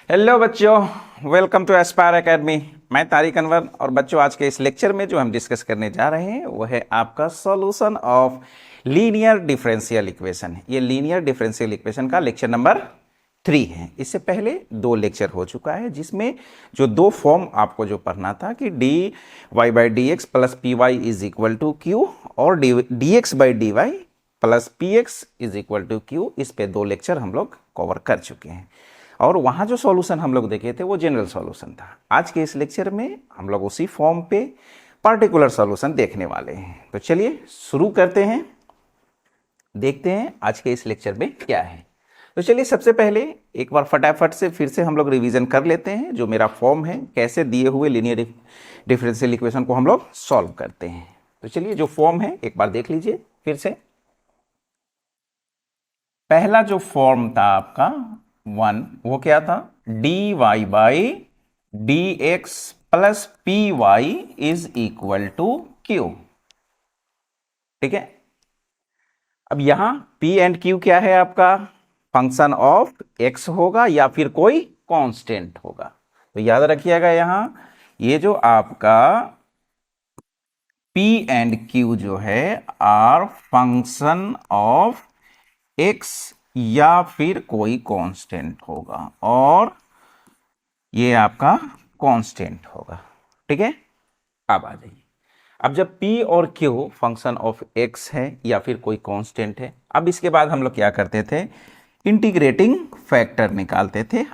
Hello बच्चों, welcome to Aspire academy. मैं तारिक अनवर और बच्चों आज के इस लेक्चर में जो हम डिस्कस करने जा रहे हैं वो है आपका solution of linear differential equation. ये लीनियर डिफरेंशियल इक्वेशन का लेक्चर नंबर 3 है। इससे पहले 2 लेक्चर हो चुका है जिसमें जो 2 फॉर्म आपको जो पढ़ना था कि D Y by D x plus P Y is equal to Q और D x by D Y plus P x is equal to Q, इस पे 2 लेक्चर हम लोग कवर कर चुके हैं और वहाँ जो सॉल्यूशन हम लोग देखे थे वो जनरल सॉल्यूशन था। आज के इस लेक्चर में हम लोग उसी फॉर्म पे पार्टिकुलर सॉल्यूशन देखने वाले हैं। तो चलिए शुरू करते हैं, देखते हैं आज के इस लेक्चर में क्या है। तो चलिए सबसे पहले एक बार फटाफट से फिर से हम लोग रिवीजन कर लेते हैं जो मेरा फॉर्म है, कैसे दिए हुए लीनियर डिफरेंशियल इक्वेशन को हम लोग सॉल्व करते हैं। तो चलिए जो फॉर्म है एक बार देख लीजिए फिर से। पहला जो फॉर्म था आपका 1, वो क्या था? D Y by D x plus P Y is equal to q. ठीक है, अब यहां पी एंड क्यू क्या है आपका? फंक्शन ऑफ एक्स होगा या फिर कोई कांस्टेंट होगा। तो याद रखिएगा यहां ये जो आपका पी एंड क्यू जो है आर फंक्शन ऑफ एक्स या फिर कोई कांस्टेंट होगा और ये आपका कांस्टेंट होगा। ठीक है, अब आ जाइए। अब जब p और q फंक्शन ऑफ x है या फिर कोई कांस्टेंट है, अब इसके बाद हम लोग क्या करते थे? इंटीग्रेटिंग फैक्टर निकालते थे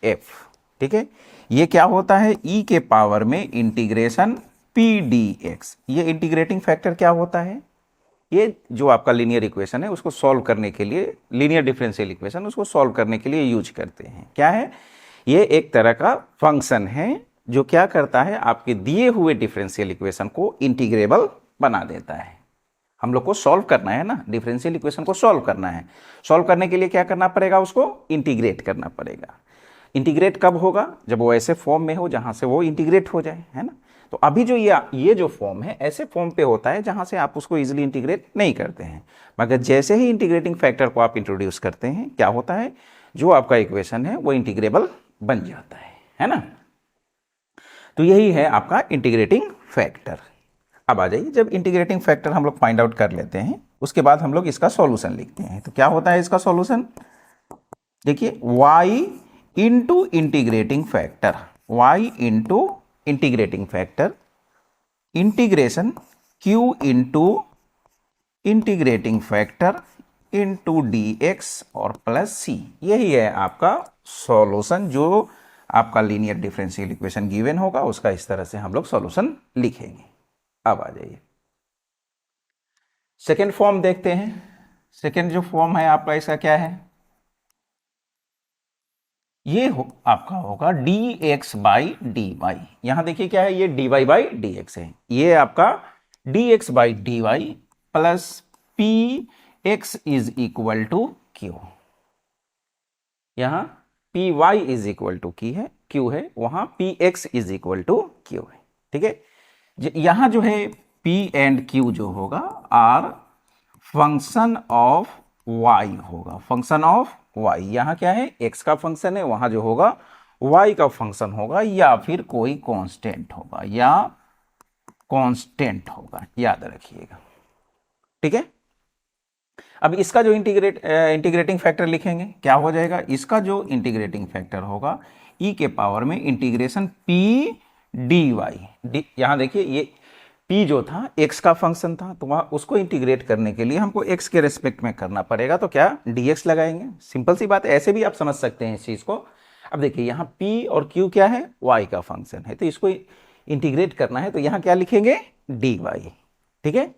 if। ठीक है, ये क्या होता है? e के पावर में इंटीग्रेशन p dx। ये इंटीग्रेटिंग फैक्टर क्या होता है? ये जो आपका लीनियर इक्वेशन है उसको सॉल्व करने के लिए, लीनियर डिफरेंशियल इक्वेशन उसको सॉल्व करने के लिए यूज करते हैं। क्या है ये? एक तरह का फंक्शन है जो क्या करता है, आपके दिए हुए डिफरेंशियल इक्वेशन को इंटीग्रेबल बना देता है। हम लोग को सॉल्व करना है ना, डिफरेंशियल इक्वेशन को सॉल्व करना है। सॉल्व करने के लिए क्या करना पड़ेगा? उसको इंटीग्रेट करना पड़ेगा। इंटीग्रेट कब होगा? जब वो ऐसे फॉर्म में हो जहां से वो इंटीग्रेट हो जाए, है ना। तो अभी जो ये जो फॉर्म है ऐसे फॉर्म पे होता है जहां से आप उसको इजीली इंटीग्रेट नहीं करते हैं, मगर जैसे ही इंटीग्रेटिंग फैक्टर को आप इंट्रोड्यूस करते हैं क्या होता है? जो आपका इक्वेशन है वो इंटीग्रेबल बन जाता है ना। तो यही है आपका इंटीग्रेटिंग फैक्टर। अब आ जाइए, जब इंटीग्रेटिंग फैक्टर हम लोग फाइंड आउट कर लेते हैं उसके बाद हम लोग इसका सॉल्यूशन लिखते हैं। तो क्या होता है इसका सॉल्यूशन? देखिए y into integrating factor, y into integrating factor integration q into integrating factor into d x और प्लस सी। यही है आपका सॉल्यूशन। जो आपका लीनियर डिफरेंशियल इक्वेशन गिवन होगा उसका इस तरह से हम लोग सॉल्यूशन लिखेंगे। अब आ जाइए सेकेंड फॉर्म देखते हैं। सेकेंड जो फॉर्म है आपका इसका क्या है? ये आपका होगा d x by D y. यहां देखिए क्या है, ये d Y by D x है। ये आपका d x by D Y plus P x is equal to q. यहां p Y is equal to की है क्यू है, वहां p x is equal to q है। ठीक है, यहां जो है पी एंड क्यू जो होगा आर फंक्शन ऑफ वाई होगा, फंक्शन ऑफ वाई। यहां क्या है? एक्स का फंक्शन है, वहां जो होगा वाई का फंक्शन होगा या फिर कोई कांस्टेंट होगा, या कांस्टेंट होगा, याद रखिएगा। ठीक है, अब इसका जो इंटीग्रेटिंग फैक्टर लिखेंगे क्या हो जाएगा? इसका जो इंटीग्रेटिंग फैक्टर होगा e के पावर में इंटीग्रेशन p डी वाई। यहां देखिए ये p जो था x का फंक्शन था, तो वहां उसको इंटीग्रेट करने के लिए हमको x के रेस्पेक्ट में करना पड़ेगा, तो क्या dx लगाएंगे। सिंपल सी बात है, ऐसे भी आप समझ सकते हैं इस चीज को। अब देखिए यहाँ p और q क्या है? y का फंक्शन है, तो इसको इंटीग्रेट करना है तो यहाँ क्या लिखेंगे? dy। ठीक है,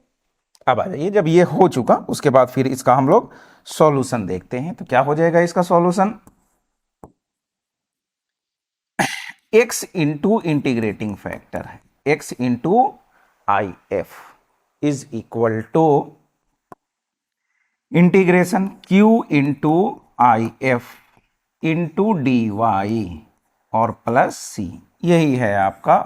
अब आ जाइए, जब ये हो चुका उसके बाद फिर इसका हम लोग सॉल्यूशन देखते हैं। तो क्या हो जाएगा इसका solution? x into integrating factor है, x into I F is equal to integration q into I F into d y और प्लस सी। यही है आपका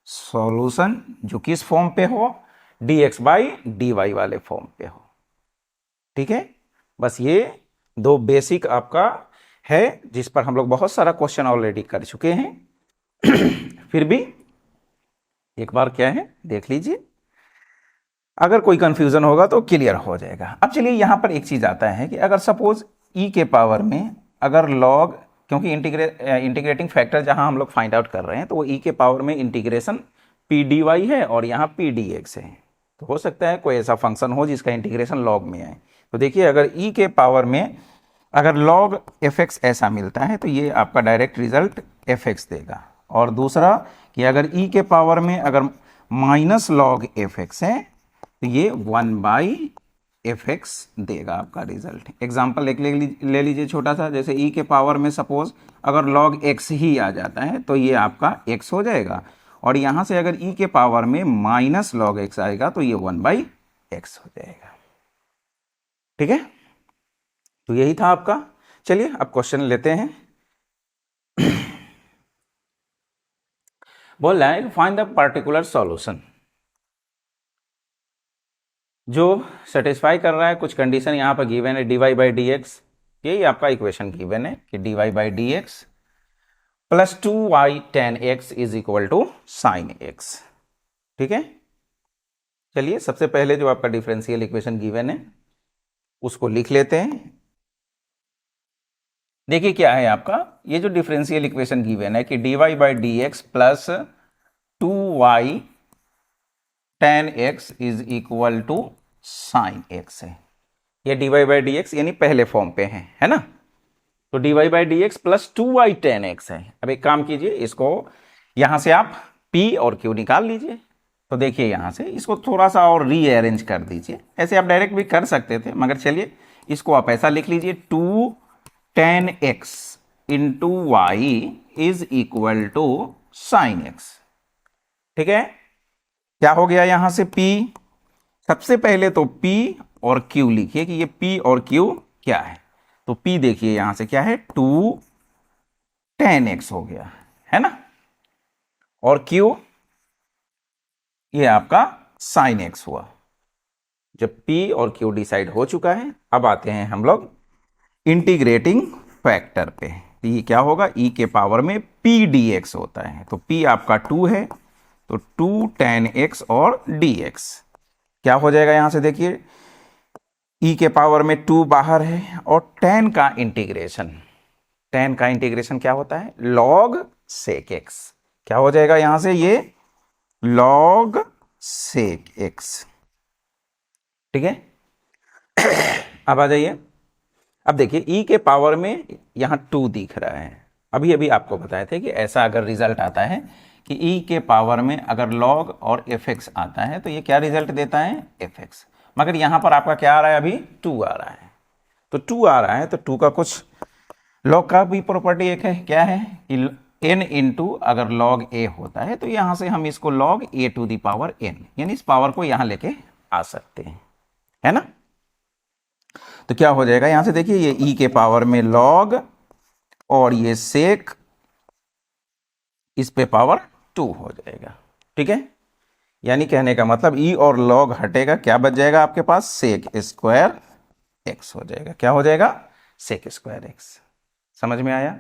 सॉल्यूशन जो किस फॉर्म पे हो? D x by D y वाले फॉर्म पे हो। ठीक है, बस ये 2 बेसिक आपका है जिस पर हम लोग बहुत सारा क्वेश्चन ऑलरेडी कर चुके हैं। फिर भी एक बार क्या है देख लीजिए, अगर कोई कंफ्यूजन होगा तो क्लियर हो जाएगा। अब चलिए यहाँ पर एक चीज आता है कि अगर सपोज ई के पावर में अगर लॉग, क्योंकि इंटीग्रेटिंग फैक्टर जहाँ हम लोग फाइंड आउट कर रहे हैं तो वो ई के पावर में इंटीग्रेशन पी डी वाई है और यहाँ पी डी एक्स है। तो हो सकता है कोई ऐसा फंक्शन हो जिसका इंटीग्रेशन लॉग में आए। तो देखिए अगर ई के पावर में अगर लॉग एफ एक्स ऐसा मिलता है तो ये आपका डायरेक्ट रिजल्ट एफ एक्स देगा। और दूसरा कि अगर ई के पावर में अगर माइनस लॉग एफ एक्स है तो ये 1 एफ एक्स देगा आपका रिजल्ट। एग्जाम्पल एक ले लीजिए छोटा सा, जैसे ई के पावर में सपोज अगर लॉग एक्स ही आ जाता है तो ये आपका एक्स हो जाएगा, और यहाँ से अगर ई के पावर में माइनस लॉग एक्स आएगा तो ये 1/x हो जाएगा। ठीक है, तो यही था आपका। चलिए अब क्वेश्चन लेते हैं। बोल रहा है फाइंड द पर्टिकुलर सॉल्यूशन, जो सेटिस्फाई कर रहा है कुछ कंडीशन यहाँ पर गिवन है dy बाई डी एक्स, यही आपका इक्वेशन गिवन है कि dy by D x plus 2y tan x is equal to sine x। ठीक है, चलिए सबसे पहले जो आपका डिफरेंशियल इक्वेशन गिवन है उसको लिख लेते हैं। देखिए क्या है आपका, ये जो डिफरेंशियल इक्वेशन गिवन है कि dy by D x plus 2y tan x is equal to sine x है। ये dy बाई डी एक्स यानी पहले फॉर्म पे है ना। तो dy by D x plus 2y tan x है। अब एक काम कीजिए, इसको यहां से आप p और q निकाल लीजिए। तो देखिए यहां से इसको थोड़ा सा और रीअरेंज कर दीजिए, ऐसे आप डायरेक्ट भी कर सकते थे, मगर चलिए इसको आप ऐसा लिख लीजिए 2 tan x into y is equal to sine x। ठीक है, क्या हो गया यहां से p, सबसे पहले तो p और q लिखिए कि ये p और q क्या है। तो p देखिए यहां से क्या है 2 tan x हो गया है ना, और q ये आपका sin x हुआ। जब p और q डिसाइड हो चुका है, अब आते हैं हम लोग इंटीग्रेटिंग फैक्टर पे। तो ये क्या होगा, e के पावर में p dx होता है। तो p आपका 2 है तो 2 tan x और dx क्या हो जाएगा, यहां से देखिए e के पावर में 2 बाहर है और tan का इंटीग्रेशन क्या होता है, log sec x। क्या हो जाएगा यहां से, ये log sec x। ठीक है, अब आ जाइए, अब देखिए e के पावर में यहां 2 दिख रहा है। अभी अभी आपको बताए थे कि ऐसा अगर रिजल्ट आता है कि e के पावर में अगर log और fx आता है तो ये क्या रिजल्ट देता है, fx। मगर यहां पर आपका क्या आ रहा है, अभी 2 आ रहा है। तो 2 आ रहा है तो 2 का कुछ log का भी प्रॉपर्टी एक है, क्या है कि n इंटू अगर log a होता है तो यहां से हम इसको log a to the power n, यानी इस पावर को यहां लेके आ सकते हैं, है ना। तो क्या हो जाएगा यहां से देखिए, ये e के पावर में log और ये sec इस पे पावर 2 हो जाएगा। ठीक है, यानी कहने का मतलब e और log हटेगा, क्या बच जाएगा आपके पास, sec स्क्वायर x हो जाएगा। क्या हो जाएगा, sec स्क्वायर x। समझ में आया,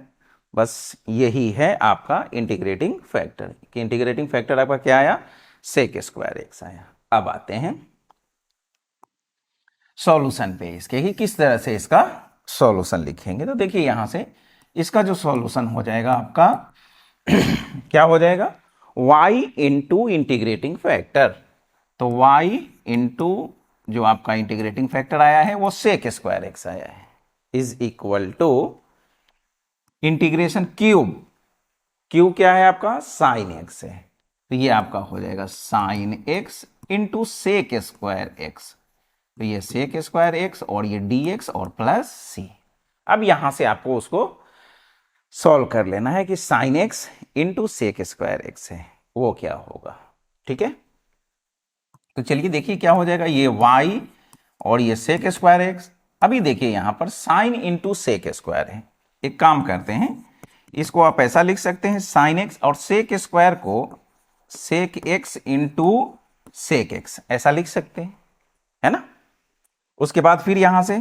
बस यही है आपका इंटीग्रेटिंग फैक्टर। कि इंटीग्रेटिंग फैक्टर आपका क्या आया, sec स्क्वायर x आया। अब आते हैं सॉल्यूशन पे इसके, कि किस तरह से इसका सॉल्यूशन लिखेंगे। तो देखिए यहां से इसका जो सॉल्यूशन हो जाएगा आपका क्या हो जाएगा, y इंटू इंटीग्रेटिंग फैक्टर। तो y इंटू जो आपका इंटीग्रेटिंग फैक्टर आया है वो sec स्क्वायर x आया है, is equal to integration cube, q क्या है आपका, साइन x है। तो ये आपका हो जाएगा sine x into sec square x। तो ये सेक स्क्वायर x और ये dx और प्लस c। अब यहां से आपको उसको सॉल्व कर लेना है कि sine x into sec square x है वो क्या होगा। ठीक है, तो चलिए देखिए क्या हो जाएगा, ये y और ये सेक स्क्वायर x। अभी देखिए यहां पर साइन इंटू सेक स्क्वायर है, एक काम करते हैं, इसको आप ऐसा लिख सकते हैं साइन x और सेक स्क्वायर को सेक x इंटू सेक x ऐसा लिख सकते हैं, है ना। उसके बाद फिर यहां से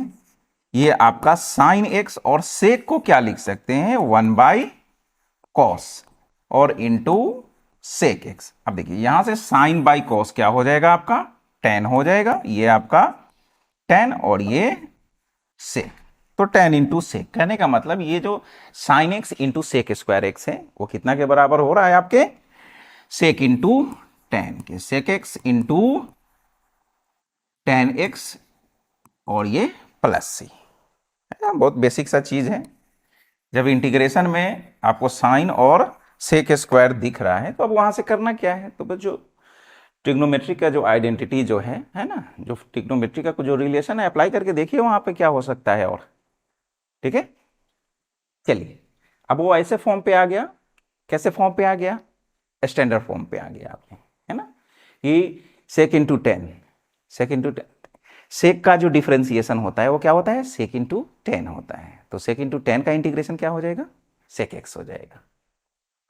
ये आपका साइन एक्स, और सेक को क्या लिख सकते हैं, 1/cos और इंटू सेक एक्स। अब देखिए यहां से साइन बाई कॉस क्या हो जाएगा आपका, tan हो जाएगा, ये आपका tan और ये सेक, तो tan इंटू सेक। कहने का मतलब ये जो sine x into sec square x है वो कितना के बराबर हो रहा है आपके, सेक इंटू टेन के, sec x into tan x और ये प्लस सी। बहुत बेसिक सा चीज है। जब इंटीग्रेशन में आपको साइन और सेक स्क्वायर दिख रहा है तो अब वहां से करना क्या है, तो बस जो ट्रिग्नोमेट्री का जो आइडेंटिटी जो है ना, जो ट्रिग्नोमेट्री का जो रिलेशन है अप्लाई करके देखिए वहां पे क्या हो सकता है। और ठीक है, चलिए अब वो ऐसे फॉर्म पे आ गया, कैसे फॉर्म पे आ गया, स्टैंडर्ड फॉर्म पे आ गया आपके, है ना, कि सेक इंटू टेन, सेक इंटू टेन, सेक का जो डिफरेंशिएशन होता है वो क्या होता है, सेक इंटू टेन होता है। तो सेक इंटू टेन का इंटीग्रेशन क्या हो जाएगा, सेक एक्स हो जाएगा।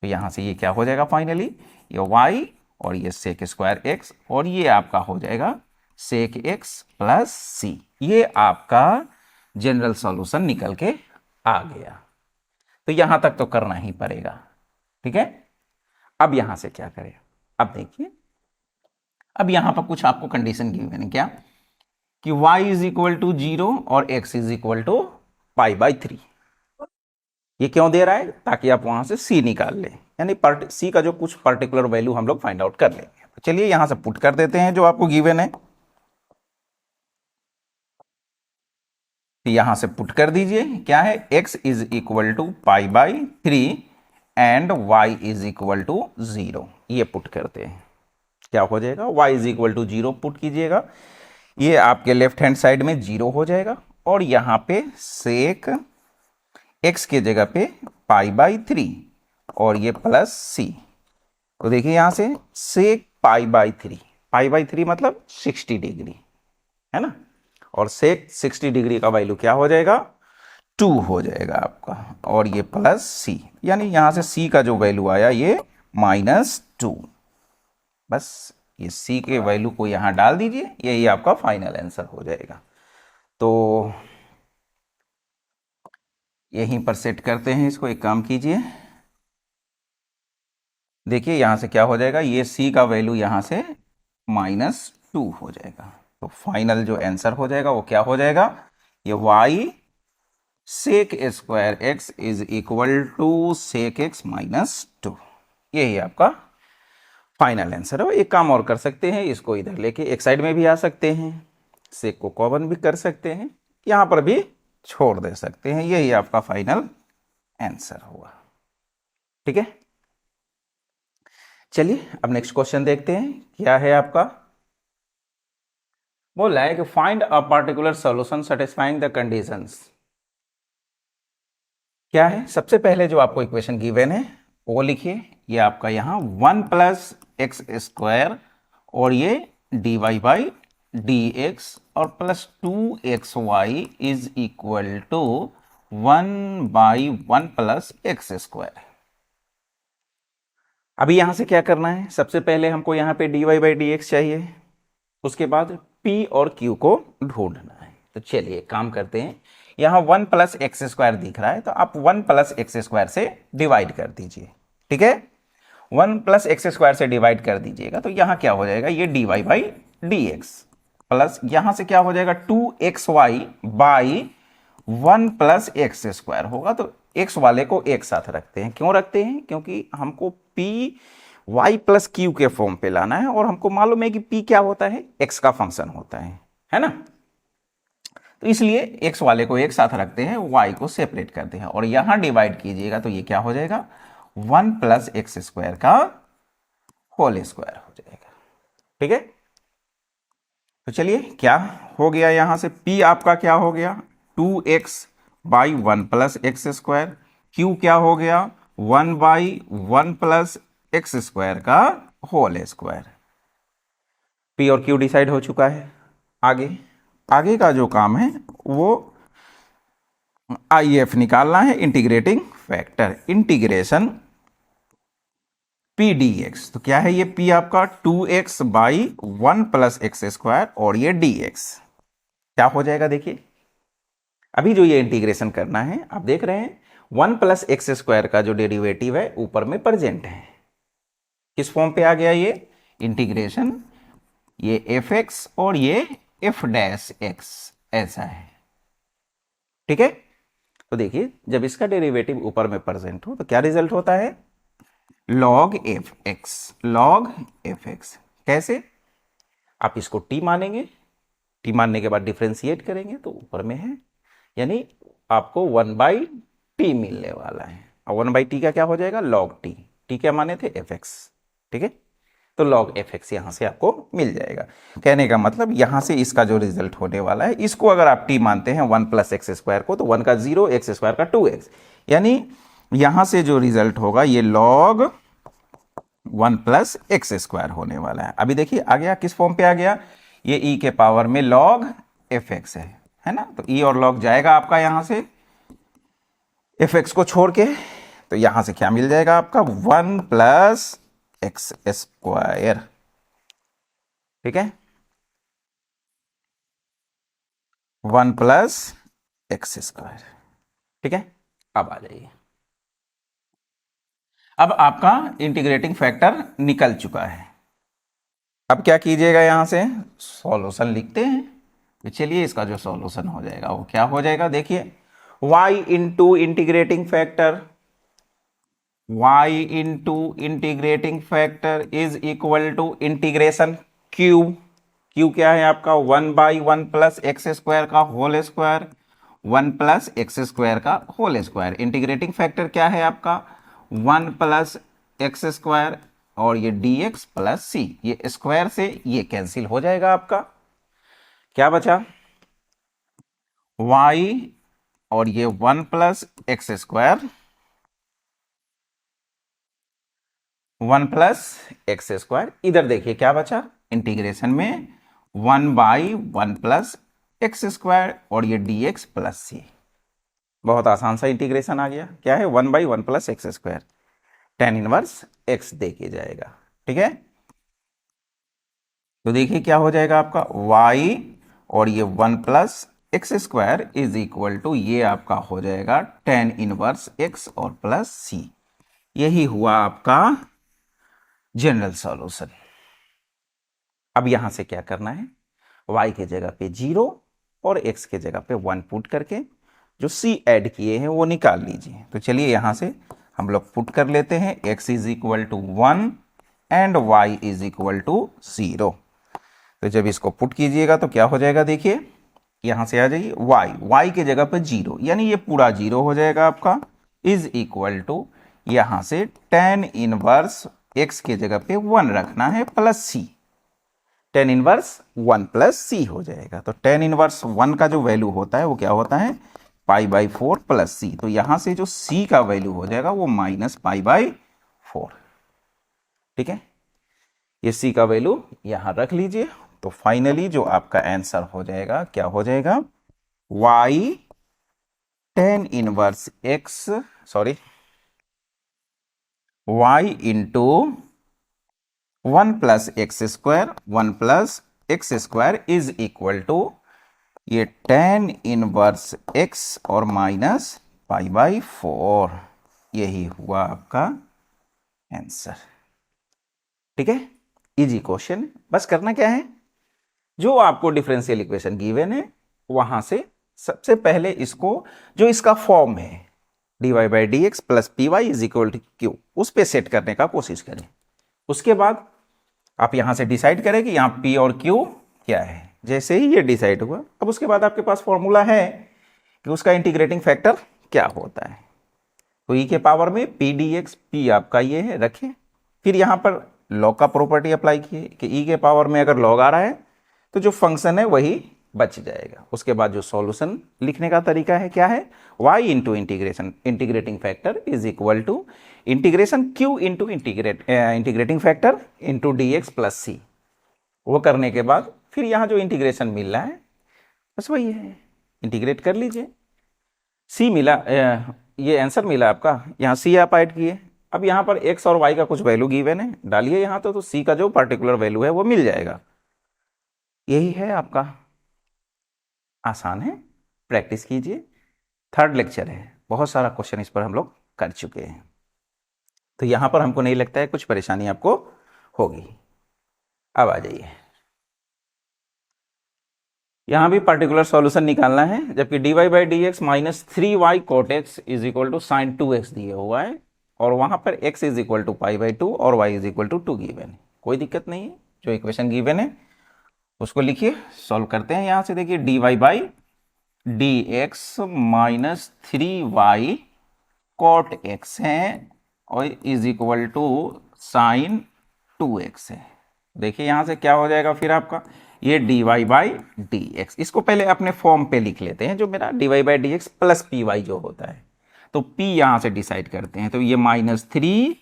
तो यहां से ये क्या हो जाएगा फाइनली, ये वाई और ये सेक स्क्वायर एक्स और ये आपका हो जाएगा सेक एक्स प्लस सी। ये आपका जनरल सॉल्यूशन निकल के आ गया। तो यहां तक तो करना ही पड़ेगा, ठीक है। अब यहां से क्या करें, अब देखिए, अब यहां पर कुछ आपको कंडीशन गिवन है क्या, कि y इज इक्वल टू 0 और x इज इक्वल टू π/3। ये क्यों दे रहा है, ताकि आप वहां से c निकाल लें, यानी c का जो कुछ पर्टिकुलर वैल्यू हम लोग फाइंड आउट कर लेंगे। तो चलिए यहां से पुट कर देते हैं जो आपको गिवन है, तो यहां से पुट कर दीजिए, क्या है, x is equal to π/3 and y is equal to 0। ये पुट करते हैं, क्या हो जाएगा, y is equal to 0 put कीजिएगा, ये आपके लेफ्ट हैंड साइड में 0 हो जाएगा, और यहां पे सेक x के जगह पे π/3 और ये प्लस c। तो देखिए यहां से सेक π/3, π/3 मतलब 60 डिग्री, है ना, और सेक 60 डिग्री का वैल्यू क्या हो जाएगा, 2 हो जाएगा आपका, और ये प्लस c, यानी यहां से c का जो वैल्यू आया ये -2। बस ये c के वैल्यू को यहां डाल दीजिए, यही आपका फाइनल आंसर हो जाएगा। तो यहीं पर सेट करते हैं इसको, एक काम कीजिए, देखिए यहां से क्या हो जाएगा, ये c का वैल्यू यहां से -2 हो जाएगा। तो फाइनल जो आंसर हो जाएगा वो क्या हो जाएगा, ये y sec square x is equal to sec x -2, यही आपका फाइनल आंसर है। एक काम और कर सकते हैं, इसको इधर लेके एक साइड में भी आ सकते हैं, सेक को कॉमन भी कर सकते हैं, यहां पर भी छोड़ दे सकते हैं, यही आपका फाइनल आंसर होगा, ठीक है। चलिए अब नेक्स्ट क्वेश्चन देखते हैं, क्या है आपका, बोला है कि find a particular solution satisfying the conditions. क्या है, सबसे पहले जो आपको इक्वेशन गिवन है वो लिखिए, ये आपका यहां 1 प्लस एक्स स्क्वायर और ये dy/dx और plus 2xy is equal to 1/1 plus x square. अभी यहां से क्या करना है, सबसे पहले हमको यहां पे dy/dx चाहिए, उसके बाद p और q को ढूंढना है। तो चलिए काम करते हैं, यहां 1 प्लस एक्स स्क्वायर दिख रहा है तो आप 1 प्लस एक्स स्क्वायर से डिवाइड कर दीजिए, ठीक है, 1 प्लस एक्स स्क्वायर से डिवाइड कर दीजिएगा तो यहां क्या हो जाएगा, ये dy/dx प्लस यहां से क्या हो जाएगा 2xy by 1 plus x square होगा। तो x वाले को एक साथ रखते हैं, क्यों रखते हैं, क्योंकि हमको p y प्लस क्यू के फॉर्म पे लाना है, और हमको मालूम है कि p क्या होता है, x का फंक्शन होता है ना। तो इसलिए x वाले को एक साथ रखते हैं, y को सेपरेट करते हैं, और यहां डिवाइड कीजिएगा तो ये क्या हो जाएगा, 1 प्लस एक्स स्क्वायर का होल स्क्वायर हो जाएगा, ठीक है। तो चलिए क्या हो गया, यहां से p आपका क्या हो गया, 2x/1 plus x square, q क्या हो गया 1/1 प्लस एक्स स्क्वायर का होल स्क्वायर। p और q डिसाइड हो चुका है। आगे का जो काम है वो IF निकालना है, integrating factor, integration p dx। तो क्या है ये p आपका 2x/1 प्लस एक्स स्क्वायर और ये dx क्या हो जाएगा, देखिए अभी जो ये इंटीग्रेशन करना है, आप देख रहे हैं 1 प्लस एक्स स्क्वायर का जो डेरिवेटिव है ऊपर में प्रेजेंट है। किस फॉर्म पे आ गया ये इंटीग्रेशन, ये एफ एक्स और ये एफ डैश एक्स ऐसा है। ठीक है, तो देखिए जब इसका डेरिवेटिव ऊपर में प्रेजेंट हो तो क्या रिजल्ट होता है, log F x, log F x. कैसे, आप इसको टी मानेंगे, टी मानने के बाद डिफ्रेंशिएट करेंगे तो ऊपर में है, यानी आपको 1/t मिलने वाला है। और 1/t का क्या हो जाएगा, लॉग टी। टी क्या माने थे, एफ एक्स। ठीक है, तो लॉग एफ एक्स यहां से आपको मिल जाएगा। कहने का मतलब यहां से इसका जो रिजल्ट होने वाला है, इसको अगर आप टी मानते हैं 1 प्लस एक्स स्क्वायर को, तो 1 का 0, एक्स स्क्वायर का 2x, यानी यहां से जो रिजल्ट होगा ये लॉग 1 प्लस एक्स स्क्वायर होने वाला है। अभी देखिए आ गया, किस फॉर्म पे आ गया, ये e के पावर में लॉग एफ एक्स है ना, तो e और लॉग जाएगा आपका यहां से एफ एक्स को छोड़ के, तो यहां से क्या मिल जाएगा आपका 1 प्लस एक्स स्क्वायर। ठीक है, 1 प्लस एक्स स्क्वायर। ठीक है, अब आ जाइए, अब आपका इंटीग्रेटिंग फैक्टर निकल चुका है। अब क्या कीजिएगा, यहां से सॉल्यूशन लिखते हैं। तो चलिए इसका जो सॉल्यूशन हो जाएगा वो क्या हो जाएगा, देखिए y into integrating factor, y into integrating factor is equal to integration q। q क्या है आपका 1/1 प्लस एक्स स्क्वायर का whole square, 1 plus x square का होल स्क्वायर। इंटीग्रेटिंग फैक्टर क्या है आपका 1 प्लस एक्स स्क्वायर और ये dx प्लस सी, ये स्क्वायर से ये कैंसिल हो जाएगा। आपका क्या बचा, y और ये 1 plus x square, 1 plus x square, इधर देखिए क्या बचा इंटीग्रेशन में 1/1 प्लस एक्स स्क्वायर और ये dx प्लस सी। बहुत आसान सा इंटीग्रेशन आ गया, क्या है 1/1 plus x square, tan inverse x दे के जाएगा। ठीक है, तो देखिए क्या हो जाएगा आपका y और ये 1 plus x square is equal to ये आपका हो जाएगा tan इनवर्स x और प्लस c। यही हुआ आपका जनरल सॉल्यूशन। अब यहां से क्या करना है, y के जगह पे 0 और x के जगह पे 1 पुट करके जो c ऐड किए हैं वो निकाल लीजिए। तो चलिए यहां से हम लोग पुट कर लेते हैं, x is equal to 1 and y is equal to 0। तो जब इसको पुट कीजिएगा तो क्या हो जाएगा, देखिए यहां से आ जाइए y के जगह पर 0, यानी ये पूरा 0 हो जाएगा आपका, इज इक्वल टू यहां से tan इनवर्स x के जगह पे 1 रखना है plus c, tan inverse 1 plus c हो जाएगा। तो tan इनवर्स 1 का जो वैल्यू होता है वो क्या होता है π/4 प्लस सी, तो यहां से जो c का वैल्यू हो जाएगा वो माइनस π/4। ठीक है, ये c का वैल्यू यहां रख लीजिए। तो फाइनली जो आपका आंसर हो जाएगा क्या हो जाएगा, y tan inverse x, sorry y into 1 plus x square, 1 plus x square is equal to ये tan इनवर्स x और माइनस π/4। यही हुआ आपका आंसर। ठीक है, इजी क्वेश्चन। बस करना क्या है, जो आपको डिफरेंशियल इक्वेशन गिवन है वहां से सबसे पहले इसको, जो इसका फॉर्म है dy/dx plus py is equal to q, उस पर सेट करने का कोशिश करें। उसके बाद आप यहां से डिसाइड करें कि यहां p और q क्या है। जैसे ही ये डिसाइड हुआ, अब उसके बाद आपके पास फॉर्मूला है कि उसका इंटीग्रेटिंग फैक्टर क्या होता है। तो e के पावर में p dx, p आपका ये है रखें, फिर यहां पर लॉग का प्रॉपर्टी अप्लाई किए कि e के पावर में अगर लॉग आ रहा है तो जो फंक्शन है वही बच जाएगा। उसके बाद जो सॉल्यूशन लिखने का तरीका है क्या है, y into integration integrating factor is equal to integration q into integrating factor into dx plus c. वो करने के बाद फिर यहाँ जो इंटीग्रेशन मिल रहा है बस वही है, इंटीग्रेट कर लीजिए। c मिला, ये आंसर मिला आपका, यहाँ c आप ऐड किए। अब यहाँ पर x और y का कुछ वैल्यू गिवन है, डालिए यहाँ तो c का जो पर्टिकुलर वैल्यू है वो मिल जाएगा। यही है आपका, आसान है, प्रैक्टिस कीजिए। थर्ड लेक्चर है, बहुत सारा क्वेश्चन इस पर हम लोग कर चुके हैं, तो यहां पर हमको नहीं लगता है कुछ परेशानी आपको होगी। अब आ जाइए, यहां भी पर्टिकुलर सॉल्यूशन निकालना है, जबकि dy by D x minus 3y cot x is equal to sine 2x दिया हुआ है, और वहां पर x is equal to pi by 2 और y is equal to 2 given है। कोई दिक्कत नहीं है, जो इक्वेशन गिवन है उसको लिखिए, सॉल्व करते हैं। यहां से देखिए dy by D x minus 3y cot x है और is equal to sine 2x है। देखिए यहां से क्या हो जाएगा फिर आपका, ये dy बाई डी एक्स, इसको पहले अपने फॉर्म पे लिख लेते हैं, जो मेरा dy by D x plus P y जो होता है, तो p यहां से डिसाइड करते हैं, तो ये माइनस 3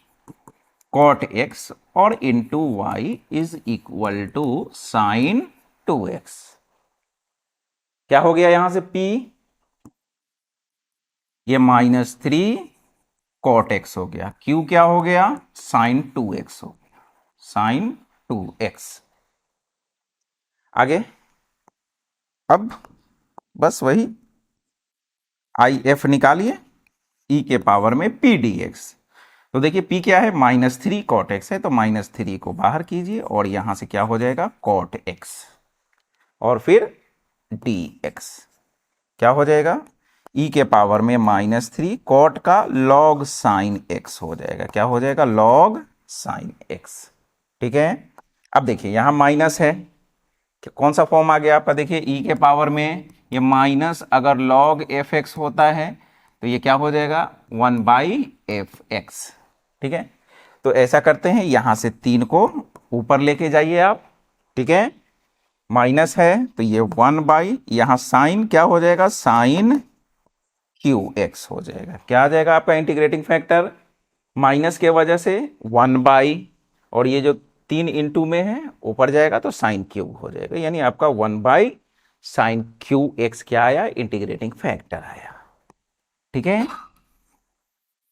कॉट एक्स और into y is equal to sine 2x। क्या हो गया यहां से p, ये माइनस 3 कॉट एक्स हो गया, q क्या हो गया, साइन 2x हो गया, साइन 2x। आगे अब बस वही आई एफ निकालिए, e के पावर में p dx। तो देखिए p क्या है, माइनस 3 कॉट एक्स है, तो माइनस 3 को बाहर कीजिए और यहां से क्या हो जाएगा, कॉट एक्स और फिर dx क्या हो जाएगा, e के पावर में माइनस 3 कॉट का लॉग साइन x हो जाएगा, क्या हो जाएगा, लॉग साइन x। ठीक है, अब देखिए यहां माइनस है, कौन सा फॉर्म आ गया आपका, देखिए e के पावर में ये माइनस अगर log fx होता है तो ये क्या हो जाएगा, 1 बाई एफ एक्स। ठीक है, तो ऐसा करते हैं, यहां से 3 को ऊपर लेके जाइए आप। ठीक है, माइनस है तो ये 1 बाई, यहां साइन क्या हो जाएगा, साइन क्यू एक्स हो जाएगा। क्या आ जाएगा आपका इंटीग्रेटिंग फैक्टर, माइनस के वजह से 1 बाई, और ये जो 3 इंटू में है ऊपर जाएगा तो साइन क्यूब हो जाएगा, यानी आपका 1 बाई साइन क्यू एक्स क्या आया, इंटीग्रेटिंग फैक्टर आया। ठीक है,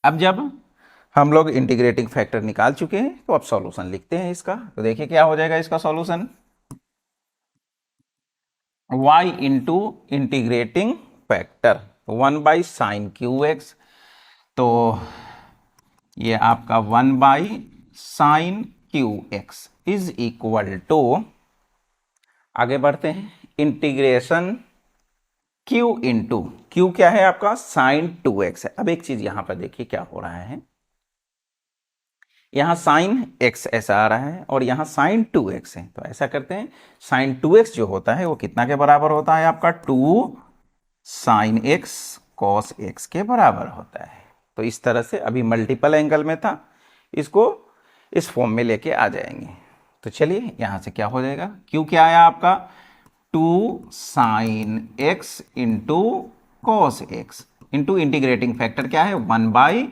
अब जब हम लोग इंटीग्रेटिंग फैक्टर निकाल चुके हैं तो अब सॉल्यूशन लिखते हैं इसका। तो देखिए क्या हो जाएगा इसका solution, y into integrating factor 1 by sine cube x, तो ये आपका 1 by sine cube x is equal to, आगे बढ़ते हैं, इंटीग्रेशन q इंटू, क्यू क्या है आपका, साइन 2x है। अब एक चीज यहां पर देखिए क्या हो रहा है, यहां साइन x ऐसा आ रहा है और यहां साइन 2x है, तो ऐसा करते हैं, साइन 2x जो होता है वो कितना के बराबर होता है आपका, 2 साइन x कॉस x के बराबर होता है। तो इस तरह से अभी मल्टीपल एंगल में था, इसको इस फॉर्म में लेके आ जाएंगे। तो चलिए यहां से क्या हो जाएगा, क्यू क्या आया आपका, 2 sine x into cos x into integrating factor क्या है, 1 बाई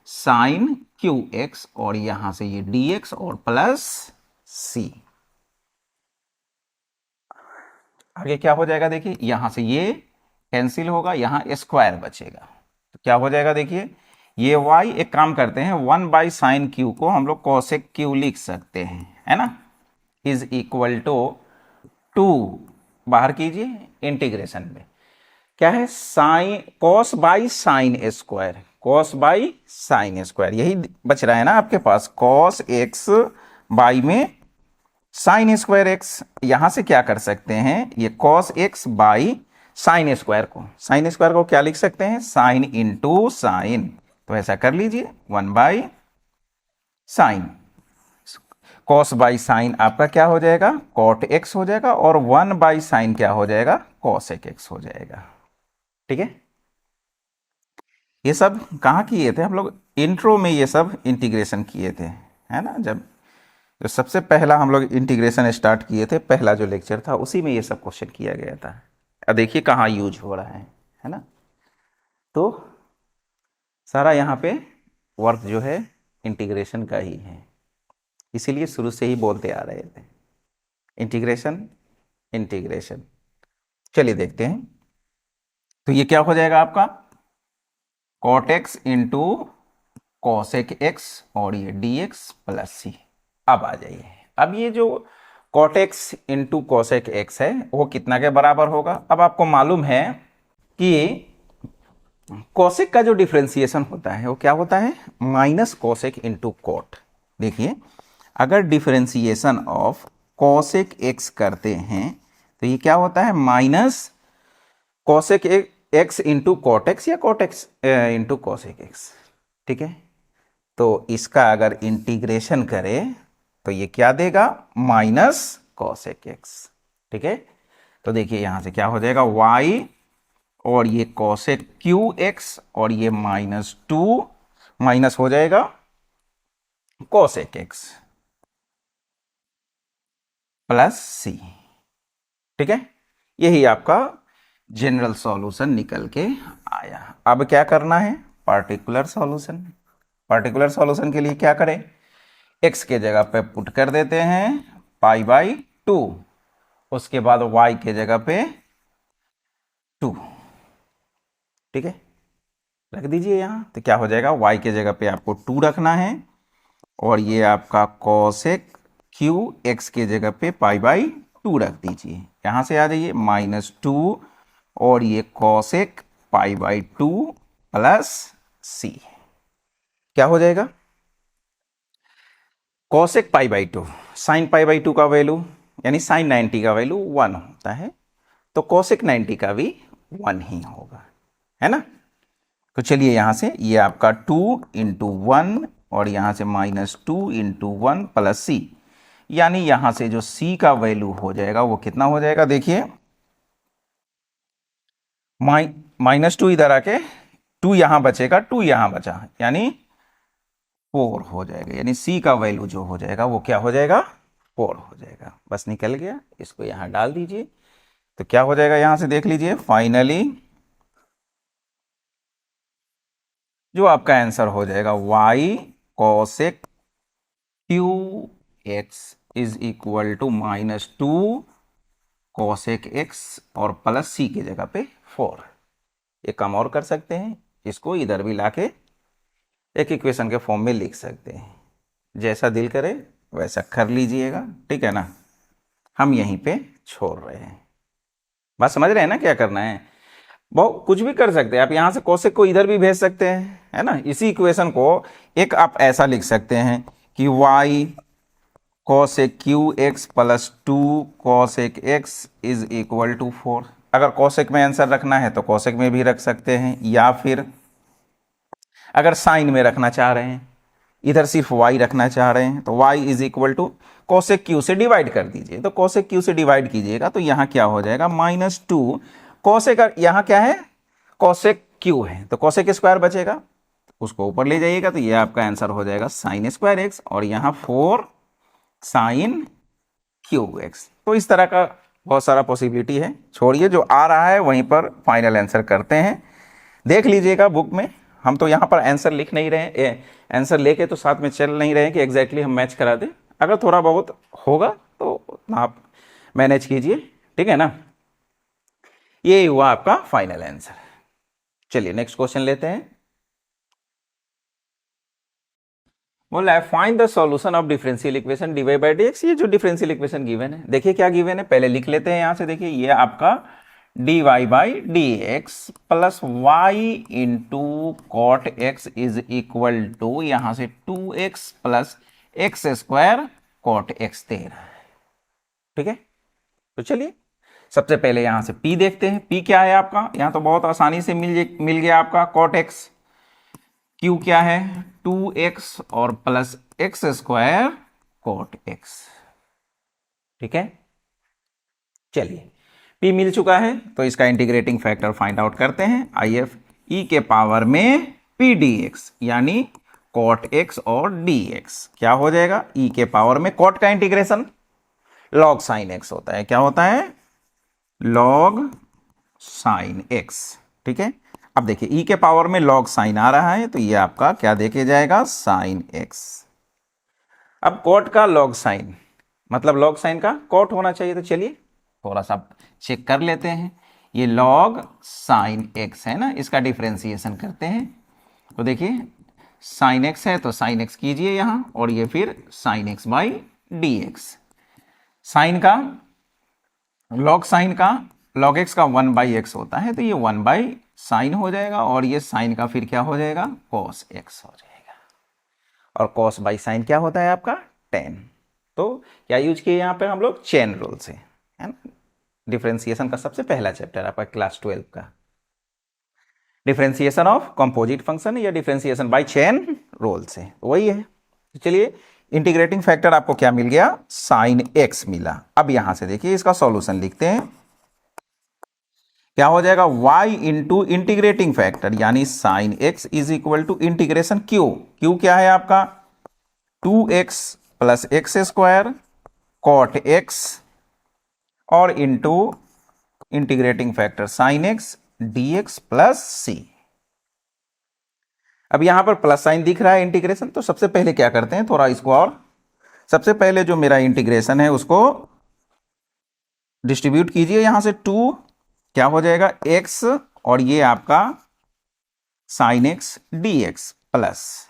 साइन क्यू एक्स, और यहां से ये dx और प्लस c। आगे क्या हो जाएगा, देखिए यहां से ये कैंसिल होगा, यहां स्क्वायर बचेगा, तो क्या हो जाएगा, देखिए ये y, एक काम करते हैं 1 बाई साइन क्यू को हम लोग कॉसेक क्यू लिख सकते हैं, है ना, इज इक्वल टू 2 बाहर कीजिए, इंटीग्रेशन में क्या है, sine cos by sine square, cos by sine square यही बच रहा है ना आपके पास, कॉस एक्स बाई में साइन स्क्वायर एक्स। यहां से क्या कर सकते हैं, ये cos x by sine square को क्या लिख सकते हैं, साइन इंटू साइन, तो ऐसा कर लीजिए 1 by sign, cos by sine आपका क्या हो जाएगा, कॉट एक्स हो जाएगा, और 1 बाई साइन क्या हो जाएगा, कॉसेक एक्स हो जाएगा। ठीक है, ये सब कहाँ किए थे हम लोग, इंट्रो में ये सब इंटीग्रेशन किए थे, है ना, जब जो सबसे पहला हम लोग इंटीग्रेशन स्टार्ट किए थे, पहला जो लेक्चर था उसी में ये सब क्वेश्चन किया गया था। अब देखिए कहाँ यूज हो रहा है ना, तो सारा यहाँ पे वर्क जो है इंटीग्रेशन का ही है, इसीलिए शुरू से ही बोलते आ रहे थे इंटीग्रेशन इंटीग्रेशन। चलिए देखते हैं, तो ये क्या हो जाएगा आपका, cot x into cosec x और ये dx प्लस सी। अब आ जाइए, अब ये जो cot x into cosec x है वो कितना के बराबर होगा। अब आपको मालूम है कि कोसेक का जो डिफ्रेंसिएशन होता है वो क्या होता है, माइनस कोसेक इंटू कॉट। देखिए अगर डिफ्रेंसिएशन ऑफ कोसेक एक्स करते हैं तो ये क्या होता है, minus cosec x into cot x या cot x into cosec x. ठीक है, तो इसका अगर इंटीग्रेशन करें तो ये क्या देगा, माइनस कोसेक एक्स। ठीक है, तो देखिए यहां से क्या हो जाएगा, y और ये कोसेक क्यू एक्स और ये -2 माइनस हो जाएगा कोसेक एक्स प्लस सी। ठीक है, यही आपका जनरल सॉल्यूशन निकल के आया। अब क्या करना है, पार्टिकुलर सॉल्यूशन। पार्टिकुलर सॉल्यूशन के लिए क्या करें, x के जगह पे पुट कर देते हैं π/2, उसके बाद y के जगह पे 2। ठीक है, रख दीजिए यहां, तो क्या हो जाएगा, y के जगह पे आपको 2 रखना है और ये आपका कोसेक क्यू x के जगह पे π/2 रख दीजिए। यहां से आ जाइए -2 और ये कोसेक π/2 प्लस c। क्या हो जाएगा, कोसेक π/2, साइन π/2 का वैल्यू यानी साइन 90 का वैल्यू 1 होता है, तो कोसेक 90 का भी 1 ही होगा, है ना। तो चलिए यहां से ये आपका 2 इंटू 1 और यहां से -2 इंटू 1 प्लस सी, यानी यहां से जो c का वैल्यू हो जाएगा वो कितना हो जाएगा, देखिए -2 इधर आके 2 यहां बचेगा, 2 यहां बचा, यानी 4 हो जाएगा, यानी c का वैल्यू जो हो जाएगा वो क्या हो जाएगा, 4 हो जाएगा। बस निकल गया, इसको यहां डाल दीजिए, तो क्या हो जाएगा, यहां से देख लीजिए, फाइनली जो आपका आंसर हो जाएगा y cosec cube x is equal to -2 cosec x और प्लस सी की जगह पे 4। ये काम और कर सकते हैं, इसको इधर भी लाके एक इक्वेशन के फॉर्म में लिख सकते हैं, जैसा दिल करे वैसा कर लीजिएगा। ठीक है ना, हम यहीं पे छोड़ रहे हैं, बात समझ रहे हैं ना क्या करना है। बहुत कुछ भी कर सकते हैं आप, यहां से कोसेक को इधर भी भेज सकते हैं, है ना। इसी इक्वेशन को एक आप ऐसा लिख सकते हैं कि y cosec cube x plus 2 cosec x is equal to 4। अगर कोसेक में आंसर रखना है तो कोसेक में भी रख सकते हैं, या फिर अगर साइन में रखना चाह रहे हैं, इधर सिर्फ y रखना चाह रहे हैं, तो y is equal to cosec cube से डिवाइड कर दीजिए। तो कोसेक क्यू से डिवाइड कीजिएगा तो यहां क्या हो जाएगा, -2 कोसेक, यहां क्या है, कोसेक क्यू है, तो कोसेक स्क्वायर बचेगा, उसको ऊपर ले जाइएगा, तो ये आपका आंसर हो जाएगा साइन स्क्वायर एक्स और यहां 4 साइन क्यूब एक्स। तो इस तरह का बहुत सारा पॉसिबिलिटी है, छोड़िए जो आ रहा है वहीं पर फाइनल आंसर करते हैं। देख लीजिएगा बुक में, हम तो यहाँ पर आंसर लिख नहीं रहे, आंसर लेके तो साथ में चल नहीं रहे कि एग्जैक्टली हम मैच करा दें। अगर थोड़ा बहुत होगा तो आप मैनेज कीजिए, ठीक है ना। ये हुआ आपका फाइनल आंसर। चलिए नेक्स्ट क्वेश्चन लेते हैं। बोला है find the solution of differential equation dy by dx। ये जो डिफरेंशियल इक्वेशन गिवन है, देखिए क्या गिवन है, पहले लिख लेते हैं यहां से। देखिए ये आपका dy by dx plus y into cot x is equal to यहां से 2x plus x square cot x दे रहा है। ठीक है, तो चलिए सबसे पहले यहां से p देखते हैं। p क्या है आपका, यहां तो बहुत आसानी से मिल गया आपका कॉट x। q क्या है, 2x और plus x square cot x। ठीक है, चलिए p मिल चुका है तो इसका इंटीग्रेटिंग फैक्टर फाइंड आउट करते हैं। IF e के पावर में p dx यानी कॉट x और dx क्या हो जाएगा, e के पावर में कॉट का इंटीग्रेशन लॉग साइन x होता है। क्या होता है, लॉग साइन x। ठीक है, अब देखिए e के पावर में लॉग साइन आ रहा है तो ये आपका क्या देके जाएगा, साइन x। अब कॉट का लॉग साइन मतलब लॉग साइन का कॉट होना चाहिए, तो चलिए थोड़ा सा चेक कर लेते हैं। ये लॉग साइन x है ना, इसका डिफरेंशिएशन करते हैं। तो देखिए साइन x है तो साइन x कीजिए यहां, और ये फिर sine x by dx। Sine का लॉग साइन का लॉग x का 1/x होता है, तो ये 1/x साइन हो जाएगा और ये साइन का फिर क्या हो जाएगा, कॉस एक्स हो जाएगा। और कॉस बाई साइन क्या होता है आपका, टेन। तो क्या यूज किए यहाँ पे हम लोग, चेन रूल से, है ना। डिफरेंशिएशन का सबसे पहला चैप्टर आपका क्लास 12 का, डिफरेंशिएशन ऑफ कंपोजिट फंक्शन या डिफरेंशिएशन बाय चेन रूल से, वही है। तो चलिए, इंटीग्रेटिंग फैक्टर आपको क्या मिल गया, साइन एक्स मिला। अब यहां से देखिए इसका सॉल्यूशन लिखते हैं, क्या हो जाएगा, y इंटू इंटीग्रेटिंग फैक्टर यानी sine x is equal to integration q, q क्या है आपका 2x plus x square cot x और into integrating factor sine x dx plus c. अब यहां पर प्लस साइन दिख रहा है इंटीग्रेशन, तो सबसे पहले क्या करते हैं, थोड़ा इसको और, सबसे पहले जो मेरा इंटीग्रेशन है उसको डिस्ट्रीब्यूट कीजिए, यहां से 2 क्या हो जाएगा x और ये आपका साइन एक्स dx प्लस,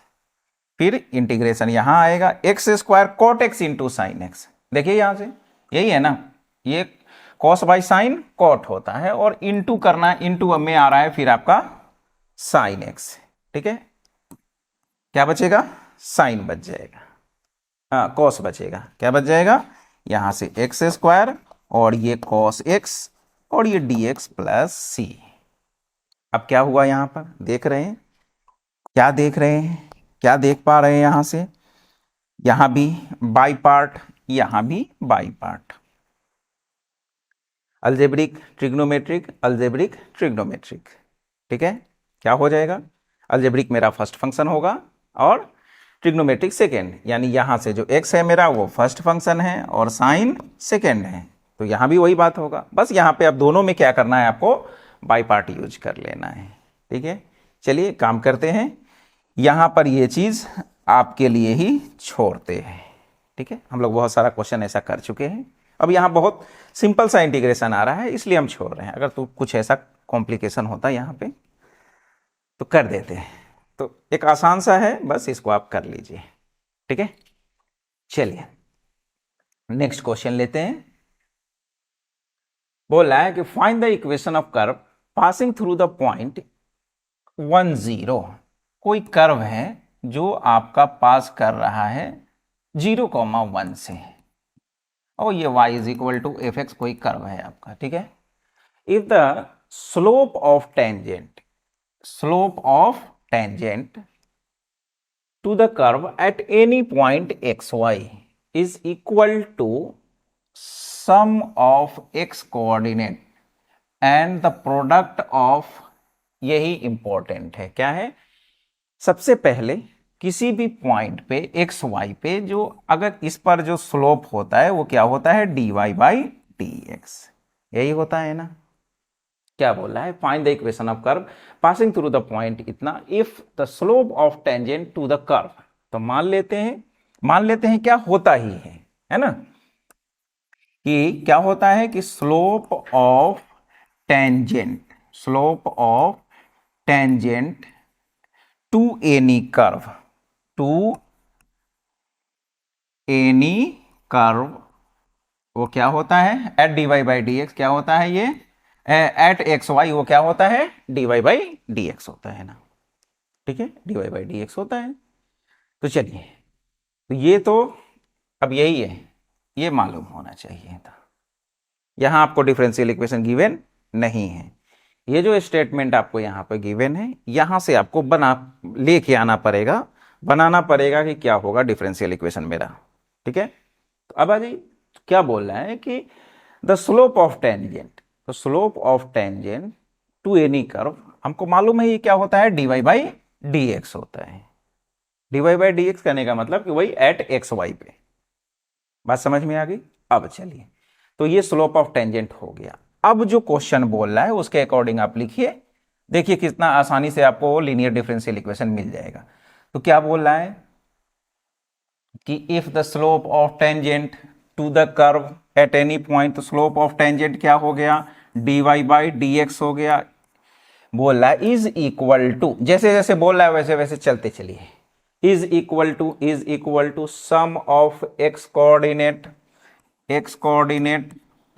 फिर इंटीग्रेशन यहां आएगा x square cot x into sine x. देखिए यहां से यही है ना, ये कॉस बाई साइन कॉट होता है और इंटू करना है, इंटू में आ रहा है फिर आपका साइन एक्स, ठीक है। क्या बचेगा, साइन बच जाएगा, हाँ कॉस बचेगा, क्या बच जाएगा, यहां से एक्स स्क्वायर और ये कॉस एक्स और ये dx प्लस सी। अब क्या हुआ यहां पर, देख रहे हैं, क्या देख रहे हैं, क्या देख पा रहे हैं, यहां से यहां भी बाई पार्ट, यहां भी by part, algebraic trigonometric, algebraic trigonometric, ठीक है। क्या हो जाएगा, अलजेब्रिक मेरा फर्स्ट फंक्शन होगा और ट्रिग्नोमेट्रिक सेकेंड, यानी यहां से जो x है मेरा वो फर्स्ट फंक्शन है और साइन सेकेंड है, तो यहां भी वही बात होगा। बस यहां पे अब दोनों में क्या करना है, आपको बाई पार्ट यूज कर लेना है, ठीक है। चलिए काम करते हैं, यहां पर ये चीज आपके लिए ही छोड़ते हैं, ठीक है। हम लोग बहुत सारा क्वेश्चन ऐसा कर चुके हैं, अब यहां बहुत सिंपल सा इंटीग्रेशन आ रहा है इसलिए हम छोड़ रहे हैं, अगर तो कुछ ऐसा कॉम्प्लिकेशन होता यहां पे तो कर देते हैं। तो एक आसान सा है, बस इसको आप कर लीजिए, ठीक है। चलिए नेक्स्ट क्वेश्चन लेते हैं, बोल रहा है कि find the equation of curve passing through the point 1 0। कोई कर्व है जो आपका पास कर रहा है 0,1 से, और ये y is equal to f x कोई कर्व है आपका, ठीक है। If the slope of tangent, slope of tangent to the curve at any point xy is equal to sum of x coordinate and the product of, यही important है, क्या है, सबसे पहले किसी भी पॉइंट पे एक्स वाई पे जो अगर इस पर जो स्लोप होता है वो क्या होता है, dy बाई dx, यही होता है ना। क्या बोल रहा है, find the equation of curve passing through the point इतना if the slope of tangent to the curve. तो मान लेते हैं क्या होता ही है ना, कि क्या होता है कि slope of tangent to any curve, वो क्या होता है, एट dy बाई dx, क्या होता है ये, एट एक्स वाई वो क्या होता है, dy बाई dx होता है ना, ठीक है, dy बाई dx होता है। तो चलिए, तो ये तो अब यही है, ये मालूम होना चाहिए था। यहां आपको डिफरेंशियल इक्वेशन गिवन नहीं है, ये जो स्टेटमेंट आपको यहां पर गिवन है यहां से आपको लेके आना पड़ेगा, बनाना पड़ेगा कि क्या होगा डिफरेंशियल इक्वेशन मेरा, ठीक है। तो अब आ जाइए, क्या बोल रहा है कि द स्लोप ऑफ टेंजेंट, तो slope of tangent to any curve, हमको मालूम है ये क्या होता है, dy बाई dx होता है। dy बाई dx करने का मतलब कि वही एट एक्स वाई पे, बात समझ में आ गई। अब चलिए, तो ये स्लोप ऑफ टेंजेंट हो गया। अब जो क्वेश्चन बोल रहा है उसके अकॉर्डिंग आप लिखिए, देखिए कितना आसानी से आपको लीनियर डिफरेंशियल इक्वेशन मिल जाएगा। तो क्या बोल रहा है कि if the slope of tangent to the curve at any point, तो स्लोप ऑफ टेंजेंट क्या हो गया, dy बाई dx हो गया। बोल रहा है इज इक्वल टू, जैसे जैसे बोल रहा है वैसे वैसे चलते चलिए, is equal to sum of x coordinate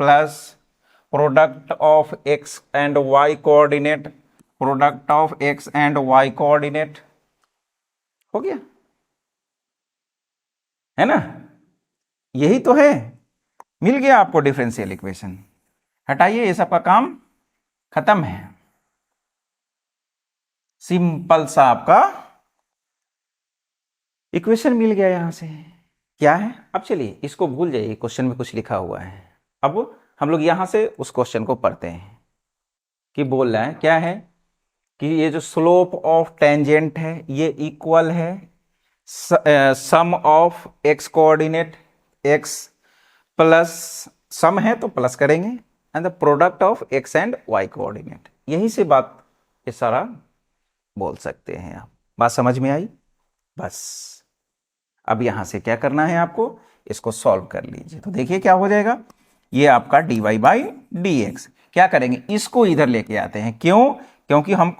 plus product of x and y coordinate product of x and y coordinate, हो गया, है ना, यही तो है, मिल गया आपको डिफरेंशियल इक्वेशन। हटाइए, ये सब का काम खत्म है, सिंपल सा आपका इक्वेशन मिल गया यहां से। क्या है, अब चलिए इसको भूल जाइए, क्वेश्चन में कुछ लिखा हुआ है। अब हम लोग यहां से उस क्वेश्चन को पढ़ते हैं कि बोल रहा है क्या है कि ये जो स्लोप ऑफ टेंजेंट है ये इक्वल है sum of x coordinate x plus, sum है तो प्लस करेंगे, and the product of x and y coordinate. यही से बात ये सारा बोल सकते हैं आप। बात समझ में आई? बस अब यहां से क्या करना है आपको, इसको सॉल्व कर लीजिए। तो देखिए क्या हो जाएगा, ये आपका dy बाई डी एक्स, क्या करेंगे इसको इधर लेके आते हैं, क्यों, क्योंकि हम,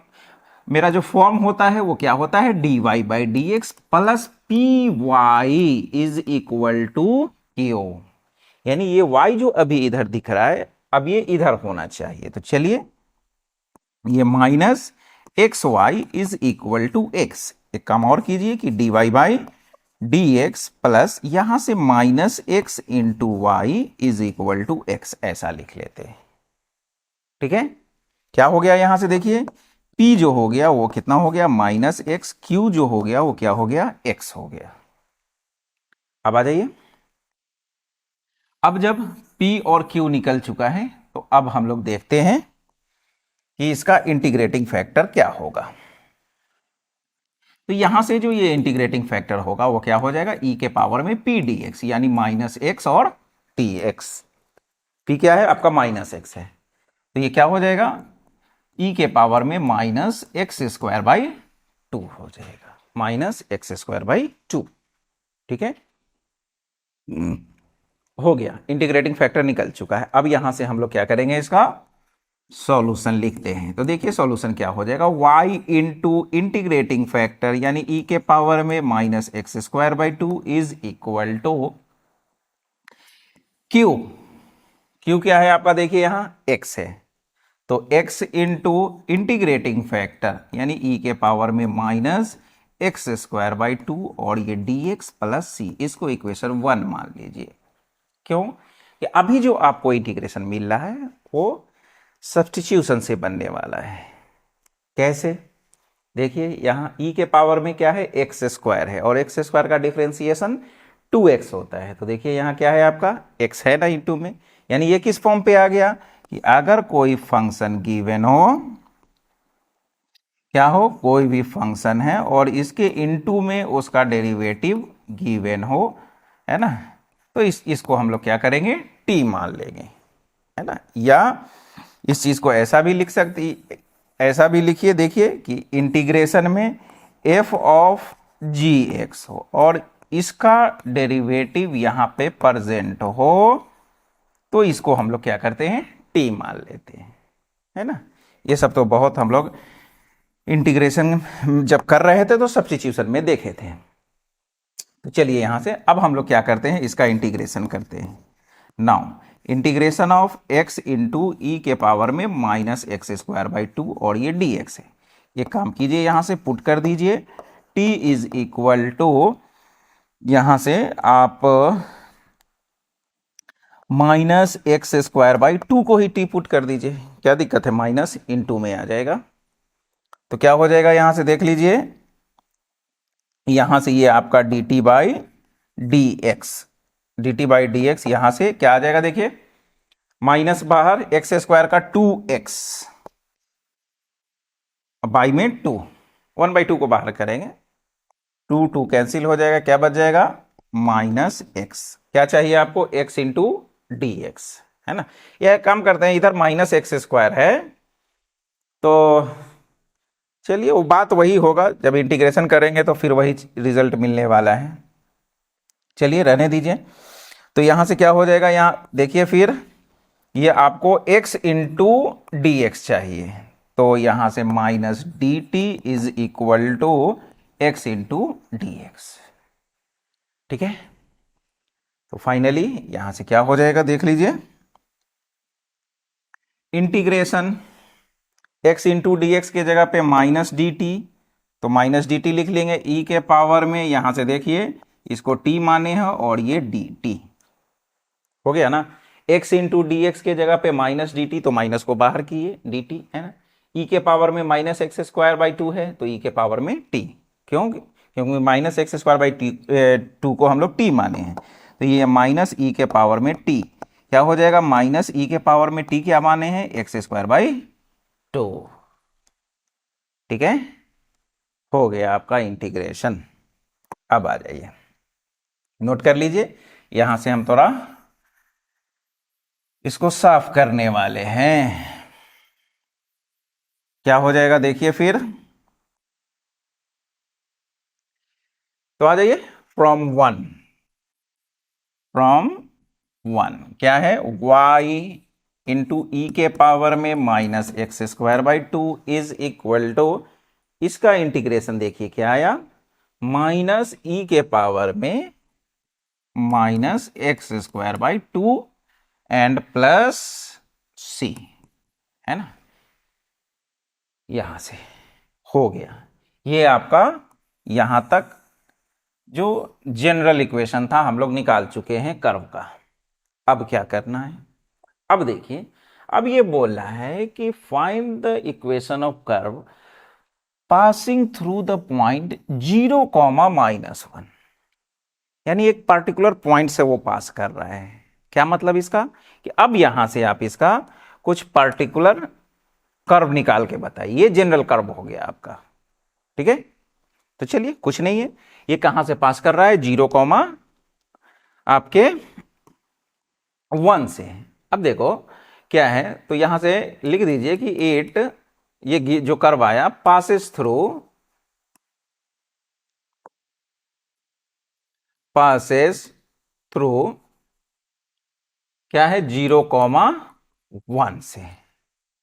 मेरा जो फॉर्म होता है वो क्या होता है, dy by D x plus P Y is equal to q, यानी ये y जो अभी इधर दिख रहा है अब ये इधर होना चाहिए। तो चलिए ये minus x y is equal to x, एक काम और कीजिए कि dy by D x plus यहां से minus x into y is equal to x, ऐसा लिख लेते हैं। ठीक है, क्या हो गया यहां से देखिए, p जो हो गया वो कितना हो गया माइनस एक्स, q जो हो गया वो क्या हो गया x हो गया। अब आ जाइए, अब जब p और q निकल चुका है तो अब हम लोग देखते हैं कि इसका इंटीग्रेटिंग फैक्टर क्या होगा। तो यहां से जो ये इंटीग्रेटिंग फैक्टर होगा वो क्या हो जाएगा, e के पावर में p dx, यानी माइनस एक्स और dx। p क्या है आपका माइनस एक्स है, तो ये क्या हो जाएगा e के पावर में minus x square by to हो जाएगा, minus x square by to. ठीक है, हो गया, इंटीग्रेटिंग फैक्टर निकल चुका है। अब यहां से हम लोग क्या करेंगे, इसका सॉल्यूशन लिखते हैं। तो देखिए सॉल्यूशन क्या हो जाएगा, y इंटू इंटीग्रेटिंग फैक्टर यानी e के पावर में minus x square by two is equal to q, q क्या है आपका, देखिए यहां x है, तो x इंटू इंटीग्रेटिंग फैक्टर यानी e के पावर में minus x square by two और ये dx प्लस सी, इसको इक्वेशन 1 मान लीजिए। क्यों कि अभी जो आपको इंटीग्रेशन मिल रहा है वो सब्स्टिट्यूशन से बनने वाला है। कैसे, देखिए यहां e के पावर में क्या है एक्स स्क्वायर है और एक्स स्क्वायर का डिफरेंशिएशन 2x होता है। तो देखिए यहां क्या है आपका x है ना इंटू में, यानी ये किस फॉर्म पे आ गया कि अगर कोई फंक्शन गिवन हो, क्या हो, कोई भी फंक्शन है और इसके इनटू में उसका डेरिवेटिव गिवन हो, है ना, तो इसको हम लोग क्या करेंगे t मान लेंगे, है ना। या इस चीज को ऐसा भी लिख सकती, ऐसा भी लिखिए, देखिए कि इंटीग्रेशन में f ऑफ जी एक्स हो और इसका डेरिवेटिव यहां पे प्रेजेंट हो, तो इसको हम लोग क्या करते हैं t मान लेते हैं, है ना। ये सब तो बहुत हम लोग इंटीग्रेशन जब कर रहे थे तो सब्स्टिट्यूशन में देखे थे। तो चलिए यहां से अब हम लोग क्या करते हैं, इसका इंटीग्रेशन करते हैं। Now integration of x into e के पावर में minus x square by two और ये dx है, ये काम कीजिए यहां से पुट कर दीजिए, t इज इक्वल टू, यहां से आप minus x square by to को ही t पुट कर दीजिए, क्या दिक्कत है, माइनस इंटू में आ जाएगा। तो क्या हो जाएगा यहां से देख लीजिए, यहां से ये आपका dt by D x, dt by D x यहां से क्या आ जाएगा, देखिए माइनस बाहर एक्स स्क्वायर का 2x बाई में 2, 1/2 को बाहर करेंगे, 2 कैंसिल हो जाएगा, क्या बच जाएगा माइनस एक्स, क्या चाहिए आपको x इंटू डी एक्स, है ना। यह काम करते हैं, इधर माइनस एक्स स्क्वायर है तो चलिए वो बात वही होगा, जब इंटीग्रेशन करेंगे तो फिर वही रिजल्ट मिलने वाला है, चलिए रहने दीजिए। तो यहां से क्या हो जाएगा, यहां देखिए फिर ये आपको x इंटू डी एक्स चाहिए, तो यहां से minus d t is equal to x into d x. ठीक है, तो फाइनली यहां से क्या हो जाएगा देख लीजिए, integration x into d x के जगह पे माइनस डी टी, तो माइनस डी टी लिख लेंगे। e के पावर में यहां से देखिए इसको t माने हैं और ये डी टी हो गया ना। x इंटू डी एक्स के जगह पे माइनस डी टी, तो माइनस को बाहर किए डी टी है ना। e के पावर में minus x square by to है, तो e के पावर में t, क्योंकि minus x square by to को हम लोग t माने हैं, तो ये माइनस e के पावर में t क्या हो जाएगा, माइनस e के पावर में t क्या माने हैं, एक्स स्क्वायर बाई टू। ठीक है, हो गया आपका इंटीग्रेशन। अब आ जाइए, नोट कर लीजिए, यहां से हम थोड़ा इसको साफ करने वाले हैं। क्या हो जाएगा देखिए फिर, तो आ जाइए फ्रॉम वन क्या है, y इंटू ई के पावर में minus x square by two is equal to, इसका इंटीग्रेशन देखिए क्या आया, माइनस ई के पावर में minus x square by two and plus c, है ना, यहां से हो गया। ये आपका यहां तक जो जनरल इक्वेशन था हम लोग निकाल चुके हैं कर्व का। अब क्या करना है, अब देखिए, अब ये बोल रहा है कि find the equation of curve passing through the point 0, -1, यानी एक पर्टिकुलर पॉइंट से वो पास कर रहा है। क्या मतलब इसका, कि अब यहां से आप इसका कुछ पर्टिकुलर कर्व निकाल के बताइए। ये जनरल कर्व हो गया आपका, ठीक है। तो चलिए, कुछ नहीं है, ये कहां से पास कर रहा है, 0, आपके 1 से। अब देखो क्या है, तो यहां से लिख दीजिए कि 8, ये जो कर्व आया पासेस थ्रू क्या है, 0, 1 से, है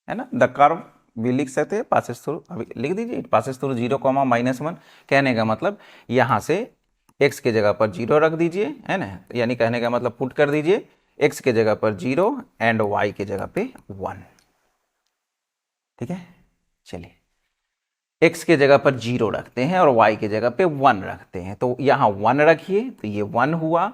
ना। द कर्व भी लिख सकते हैं पासेस थ्रू, अभी लिख दीजिए पासेस थ्रू 0, -1। कहने का मतलब यहां से x के जगह पर 0 रख दीजिए, है ना, यानी कहने का मतलब पुट कर दीजिए x के जगह पर 0 एंड y के जगह पे 1। ठीक है, चलिए x के जगह पर 0 रखते हैं और y के जगह पे 1 रखते हैं, तो यहां 1 रखिए, तो ये 1 हुआ,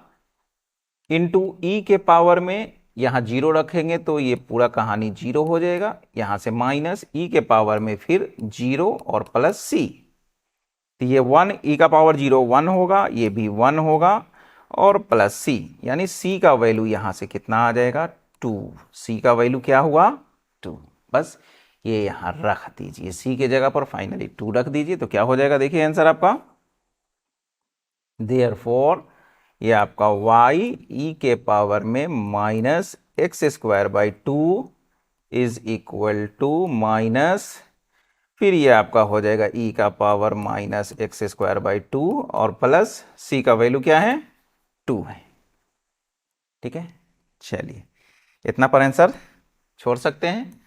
इंटू e के पावर में यहां 0 रखेंगे तो ये पूरा कहानी 0 हो जाएगा, यहां से माइनस e के पावर में फिर 0 और प्लस c, तो ये 1 e का पावर 0 1 होगा, ये भी 1 होगा और प्लस c, यानी c का वैल्यू यहां से कितना आ जाएगा, 2। c का वैल्यू क्या हुआ, 2। बस ये यहां रख दीजिए, c के जगह पर फाइनली 2 रख दीजिए, तो क्या हो जाएगा देखिए आंसर आपका, देयरफॉर ये आपका y e के पावर में minus x square by 2 is equal to minus, फिर ये आपका हो जाएगा e का power minus x square by 2 और प्लस c का वैल्यू क्या है, 2 है। ठीक है, चलिए इतना पर आंसर छोड़ सकते हैं।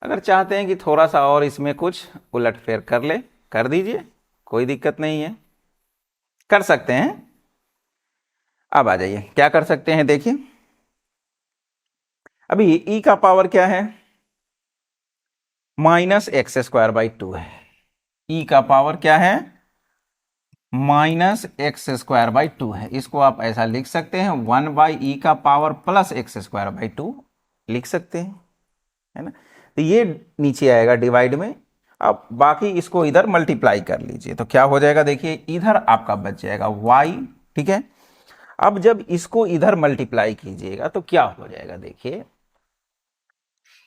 अगर चाहते हैं कि थोड़ा सा और इसमें कुछ उलटफेर कर ले, कर दीजिए, कोई दिक्कत नहीं है, कर सकते हैं। अब आ जाइए, क्या कर सकते हैं देखिए, अभी e का पावर क्या है, माइनस एक्स स्क्वायर बाई 2 है, e का पावर क्या है, माइनस एक्स स्क्वायर बाई 2 है। इसको आप ऐसा लिख सकते हैं 1 बाई ई का power plus x square by 2 लिख सकते हैं, है ना। तो ये नीचे आएगा डिवाइड में, अब बाकी इसको इधर मल्टीप्लाई कर लीजिए, तो क्या हो जाएगा देखिए, इधर आपका बच जाएगा y, ठीक है। अब जब इसको इधर मल्टीप्लाई कीजिएगा तो क्या हो जाएगा देखिए,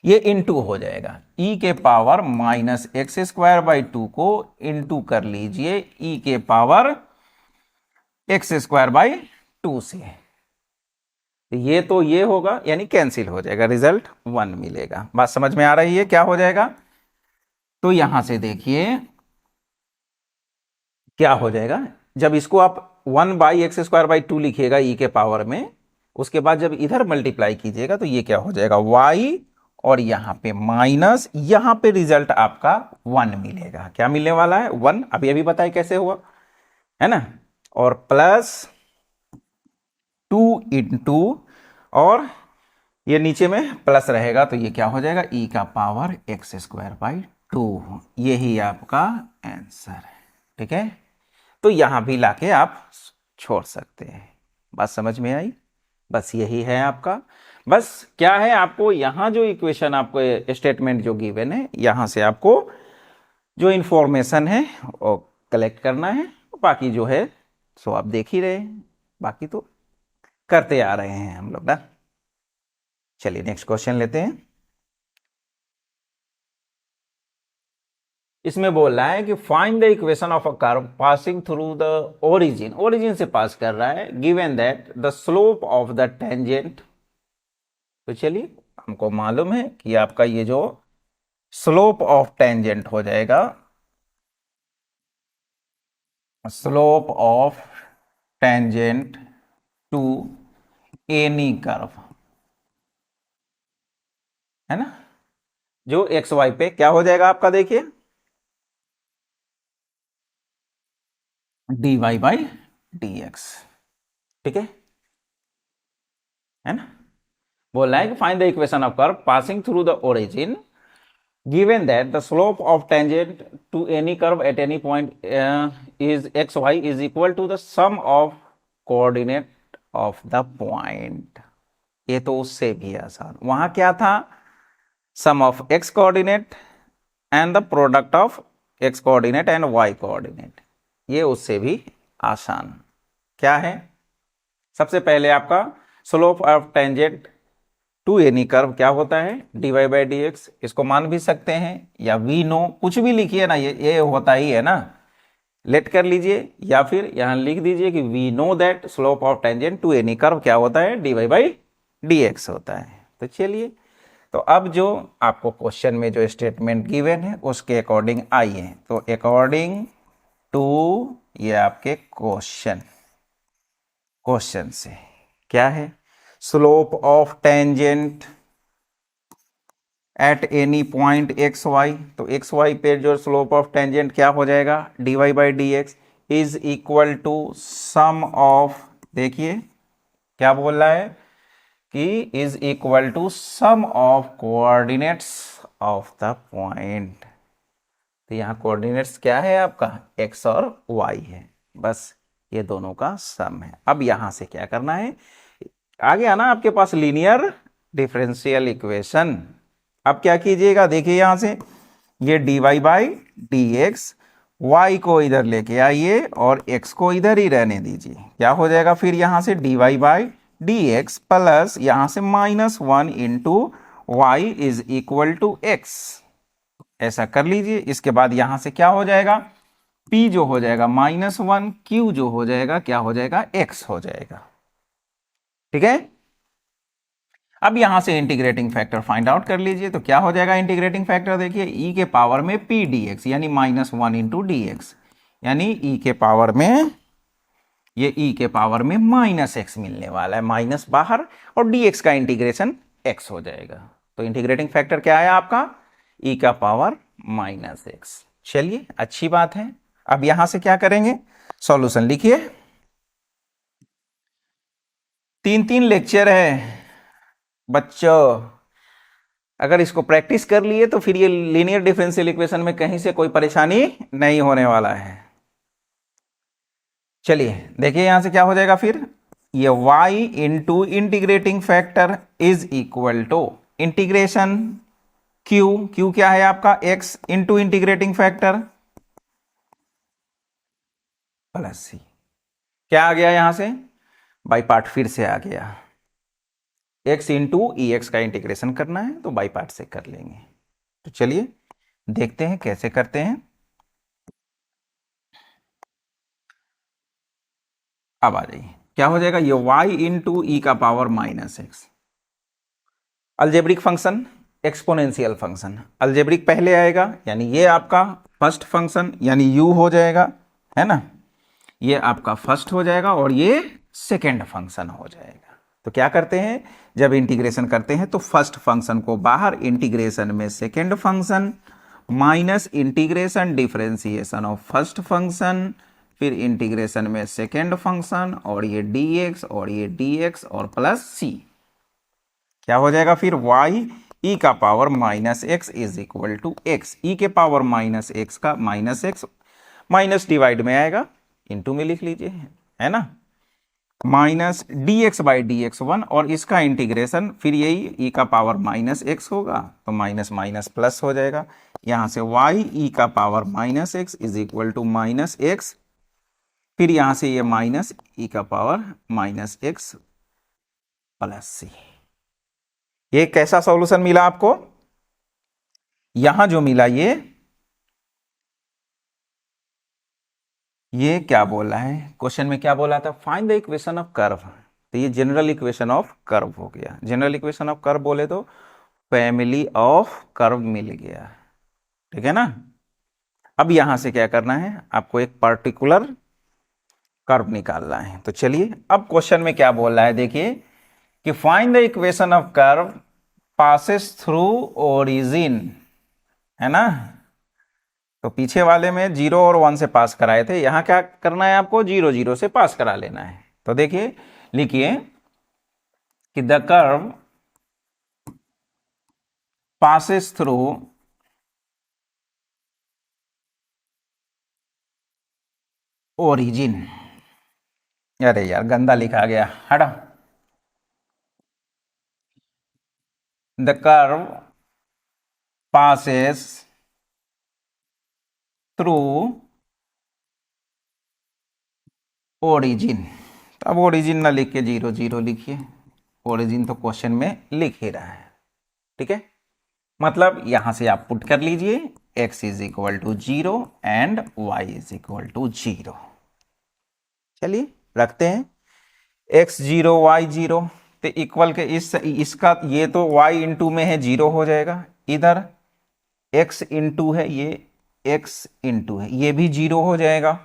ये इनटू हो जाएगा, e के power minus x square by 2 को इनटू कर लीजिए e के पावर एक्स स्क्वायर बाई 2 से, ये तो ये होगा, यानी कैंसिल हो जाएगा, रिजल्ट 1 मिलेगा। बात समझ में आ रही है क्या हो जाएगा, तो यहां से देखिए क्या हो जाएगा, जब इसको आप 1 बाई एक्स स्क्वायर बाई 2 लिखिएगा e के पावर में, उसके बाद जब इधर मल्टीप्लाई कीजिएगा तो ये क्या हो जाएगा, y, और यहां पे माइनस, यहां पे रिजल्ट आपका 1 मिलेगा। क्या मिलने वाला है, 1, अभी अभी बताए कैसे हुआ, है ना, और प्लस 2 इंटू, और ये नीचे में प्लस रहेगा तो ये क्या हो जाएगा, ई का पावर एक्स स्क्वायर बाई 2। यही आपका आंसर है। ठीक है, तो यहां भी लाके आप छोड़ सकते हैं। बात समझ में आई? बस यही है आपका। बस क्या है, आपको यहां जो इक्वेशन, आपको स्टेटमेंट जो गिवन है, यहां से आपको जो इंफॉर्मेशन है वो कलेक्ट करना है। बाकी जो है सो आप देख ही रहे हैं, बाकी तो करते आ रहे हैं हम लोग ना। चलिए नेक्स्ट क्वेश्चन लेते हैं। इसमें बोल रहा है कि find the equation of a curve passing through the origin, origin से पास कर रहा है, given that the slope of the tangent. तो चलिए, हमको मालूम है कि आपका ये जो स्लोप ऑफ टेंजेंट हो जाएगा, slope of tangent to any curve, है ना, जो एक्स वाई पे क्या हो जाएगा आपका, देखिए d Y by D x. ठीक है ना। बोल रहा है कि find the equation of curve passing through the origin given that the slope of tangent to any curve at any point is xy is equal to the sum of coordinate of the point। ये तो उससे भी आसान, वहां क्या था, sum of x coordinate and the product of x coordinate and y coordinate। ये उससे भी आसान क्या है, सबसे पहले आपका slope of tangent to any curve क्या होता है, d Y by D x. इसको मान भी सकते हैं या वी नो, कुछ भी लिखिए ना, ये होता ही है ना, लेट कर लीजिए या फिर यहां लिख दीजिए कि we know that slope of tangent to any curve क्या होता है, d Y by D x होता है। तो चलिए, तो अब जो आपको क्वेश्चन में जो स्टेटमेंट गिवन है उसके अकॉर्डिंग आइए। तो अकॉर्डिंग टू ये आपके क्वेश्चन से क्या है, slope of tangent at any point x y. तो एक्स वाई पे जो स्लोप ऑफ टेंजेंट क्या हो जाएगा, d Y by D x is equal to sum of, देखिए क्या बोल रहा है कि is equal to sum of coordinates of the point. तो यहां कोऑर्डिनेट्स क्या है आपका, एक्स और वाई है, बस ये दोनों का सम है। अब यहां से क्या करना है, आ गया ना आपके पास लीनियर डिफरेंशियल इक्वेशन। अब क्या कीजिएगा, देखिए यहां से ये d Y by D x, y को इधर लेके आइए और एक्स को इधर ही रहने दीजिए। क्या हो जाएगा फिर यहां से d Y by D x plus यहां से -1 into y is equal to x. ऐसा कर लीजिए। इसके बाद यहां से क्या हो जाएगा, P जो हो जाएगा -1, Q जो हो जाएगा क्या हो जाएगा, X हो जाएगा। ठीक है, अब यहां से इंटीग्रेटिंग फैक्टर फाइंड आउट कर लीजिए। तो क्या हो जाएगा इंटीग्रेटिंग फैक्टर, देखिए e के पावर में p dx यानी -1 इंटू डी एक्स, यानी e के पावर में, ये e के पावर में -x मिलने वाला है, माइनस बाहर और dx का इंटीग्रेशन x हो जाएगा। तो इंटीग्रेटिंग फैक्टर क्या है आपका, e का पावर -x। चलिए अच्छी बात है। अब यहां से क्या करेंगे, सॉल्यूशन लिखिए। 3 लेक्चर है बच्चों, अगर इसको प्रैक्टिस कर लिए तो फिर ये लीनियर डिफरेंशियल इक्वेशन में कहीं से कोई परेशानी नहीं होने वाला है। चलिए देखिए यहां से क्या हो जाएगा फिर, ये y into integrating factor is equal to integration q क्या है आपका x into integrating factor plus c। क्या आ गया यहां से, बाई पार्ट फिर से आ गया, x इंटू ई एक्स का इंटीग्रेशन करना है तो बाई पार्ट से कर लेंगे। तो चलिए देखते हैं कैसे करते हैं। अब आ जाइए, क्या हो जाएगा, ये y इंटू ई का power -x, algebraic function, exponential function. Algebraic पहले आएगा यानी ये आपका फर्स्ट फंक्शन यानी u हो जाएगा, है ना, ये आपका फर्स्ट हो जाएगा और ये सेकेंड फंक्शन हो जाएगा। तो क्या करते हैं, जब इंटीग्रेशन करते हैं तो फर्स्ट फंक्शन को बाहर, इंटीग्रेशन में second function minus integration differentiation of first function, फिर इंटीग्रेशन में सेकेंड फंक्शन और ये dx और ये dx और प्लस c। क्या हो जाएगा फिर y e का power minus x is equal to x, e के पावर माइनस एक्स का माइनस एक्स माइनस डिवाइड में आएगा, इनटू में लिख लीजिए, है ना, minus d x by D x 1, और इसका इंटीग्रेशन फिर यही ई का पावर माइनस एक्स होगा, तो माइनस माइनस प्लस हो जाएगा, यहां से y ई का power minus x is equal to minus x, फिर यहां से ये माइनस ई का power minus x plus c. ये कैसा सॉल्यूशन मिला आपको? यहां जो मिला ये क्या बोला है क्वेश्चन में, क्या बोला था, find the equation of curve, तो ये जनरल इक्वेशन ऑफ कर्व हो गया। जनरल इक्वेशन ऑफ कर्व बोले तो फैमिली ऑफ कर्व मिल गया, ठीक है ना। अब यहां से क्या करना है, आपको एक पर्टिकुलर कर्व निकालना है। तो चलिए अब क्वेश्चन में क्या बोल रहा है, देखिए कि find the equation of curve passes through origin, है ना। तो पीछे वाले में 0 और 1 से पास कराए थे, यहां क्या करना है आपको, 0 0 से पास करा लेना है। तो देखिए लिखिए कि the curve passes through origin, अरे यार गंदा लिखा गया, हटा। The curve passes through origin, अब ओरिजिन ना लिख के 0 0 लिखिए, ओरिजिन तो क्वेश्चन में लिख ही रहा है, ठीक है। मतलब यहां से आप पुट कर लीजिए x is equal to 0 and y is equal to 0। चलिए रखते हैं x 0 y 0, तो इक्वल के इसका ये तो y इंटू में है 0 हो जाएगा, इधर x इंटू है, ये x इंटू है, ये भी 0 हो जाएगा।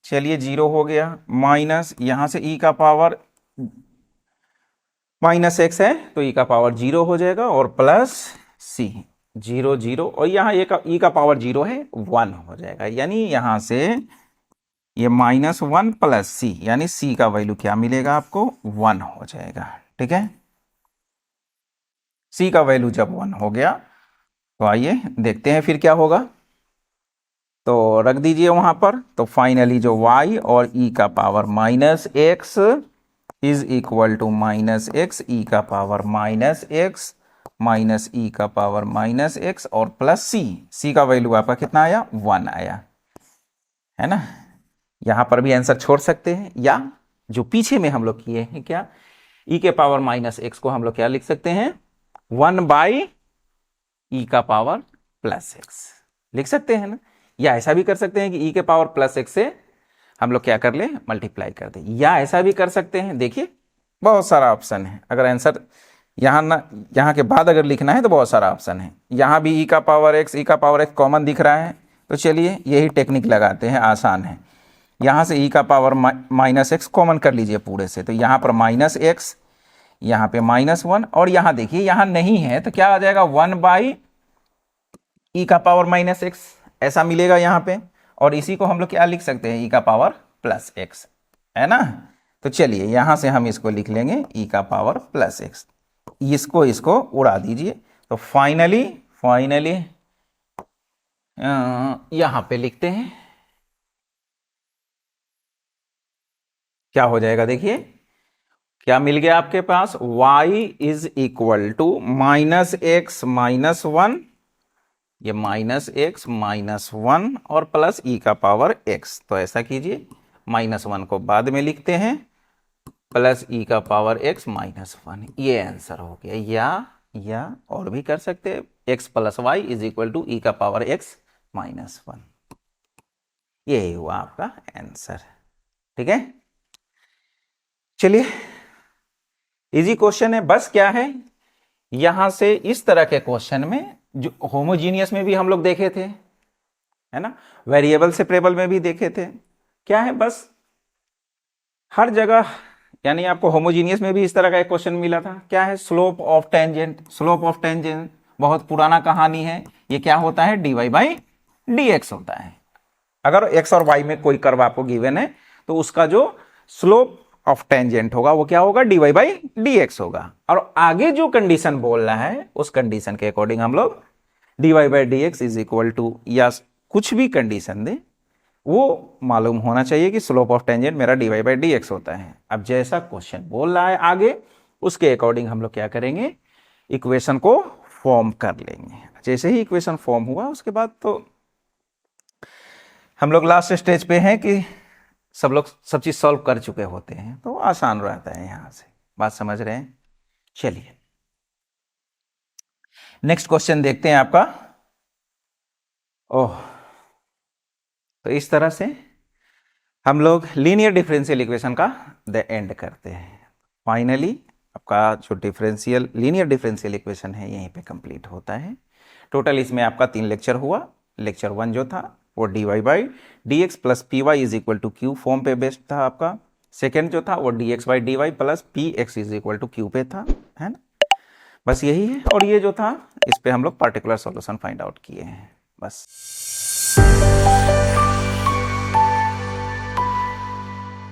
चलिए 0 हो गया, माइनस यहां से e का पावर माइनस एक्स है तो e का पावर 0 हो जाएगा, और प्लस c 0 0, और यहाँ e का पावर 0 है 1 हो जाएगा, यानी यहां से ये माइनस 1 प्लस सी, यानी c का वैल्यू क्या मिलेगा आपको, 1 हो जाएगा, ठीक है। c का वैल्यू जब 1 हो गया तो आइए देखते हैं फिर क्या होगा। तो रख दीजिए वहां पर, तो फाइनली जो y और e का power minus x is equal to minus x e का power minus x minus e का पावर माइनस एक्स और प्लस सी का वैल्यू आपका कितना आया, 1 आया, है ना। यहां पर भी आंसर छोड़ सकते हैं, या जो पीछे में हम लोग किए हैं क्या, ई के पावर माइनस एक्स को हम लोग क्या लिख सकते हैं, 1 बाई ई का पावर प्लस एक्स लिख सकते हैं ना, या ऐसा भी कर सकते हैं कि ई के पावर प्लस एक्स से हम लोग क्या कर ले, मल्टीप्लाई कर दे, या ऐसा भी कर सकते हैं। देखिए बहुत सारा ऑप्शन है, अगर आंसर यहाँ के बाद अगर लिखना है तो बहुत सारा ऑप्शन है। यहाँ भी ई का पावर एक्स कॉमन दिख रहा है, तो चलिए यही टेक्निक लगाते हैं, आसान है। यहाँ से ई का पावर माइनस एक्स कॉमन कर लीजिए पूरे से, तो यहाँ पर माइनस एक्स, यहाँ पे माइनस 1, और यहाँ देखिए यहाँ नहीं है तो क्या आ जाएगा, 1 बाई ई का पावर माइनस एक्स ऐसा मिलेगा यहाँ पे, और इसी को हम लोग क्या लिख सकते हैं, ई का पावर प्लस एक्स, है ना। तो चलिए यहां से हम इसको लिख लेंगे ई का पावर प्लस एक्स, इसको उड़ा दीजिए, तो फाइनली यहां पे लिखते हैं क्या हो जाएगा, देखिए क्या मिल गया आपके पास, y is equal to minus x minus 1, ये माइनस एक्स माइनस 1 और प्लस ई का पावर एक्स। तो ऐसा कीजिए, माइनस 1 को बाद में लिखते हैं, प्लस ई का पावर एक्स माइनस 1, ये आंसर हो गया। या और भी कर सकते हैं, x plus y is equal to e का पावर एक्स माइनस 1, यही हुआ आपका आंसर, ठीक है। चलिए इजी क्वेश्चन है, बस क्या है, यहां से इस तरह के क्वेश्चन में जो होमोजीनियस में भी हम लोग देखे थे, है ना, वेरिएबल सेपरेबल में भी देखे थे, क्या है बस हर जगह, यानी आपको होमोजीनियस में भी इस तरह का एक क्वेश्चन मिला था, क्या है, स्लोप ऑफ टेंजेंट बहुत पुराना कहानी है, ये क्या होता है, dy बाई dx होता है। अगर x और y में कोई कर्व आपको गिवन है तो उसका जो स्लोप ऑफ टेंजेंट होगा वो क्या होगा, dy बाई dx होगा। और आगे जो कंडीशन बोल रहा है उस कंडीशन के अकॉर्डिंग हम लोग dy by dx is equal to, या कुछ भी कंडीशन दे वो मालूम होना चाहिए कि स्लोप ऑफ टेंजेंट मेरा dy बाई dx होता है। अब जैसा क्वेश्चन बोल रहा है आगे उसके अकॉर्डिंग हम लोग क्या करेंगे, इक्वेशन को फॉर्म कर लेंगे। जैसे ही इक्वेशन फॉर्म हुआ उसके बाद तो हम लोग लास्ट स्टेज पे हैं कि सब लोग सब चीज सॉल्व कर चुके होते हैं, तो आसान रहता है। यहां से बात समझ रहे हैं। चलिए नेक्स्ट क्वेश्चन देखते हैं आपका। ओह, तो इस तरह से हम लोग लीनियर डिफरेंशियल इक्वेशन का द एंड करते हैं। फाइनली आपका जो डिफरेंशियल लीनियर डिफरेंशियल इक्वेशन है यहीं पे कंप्लीट होता है। टोटल इसमें आपका 3 लेक्चर हुआ। लेक्चर 1 जो था वो dy by dx plus P Y is equal to q form पे बेस्ड था आपका। सेकेंड जो था वो dx by dy plus P x is equal to q पे था, है ना। बस यही है। और ये जो था इस पे हम लोग पार्टिकुलर सॉल्यूशन फाइंड आउट किए हैं बस।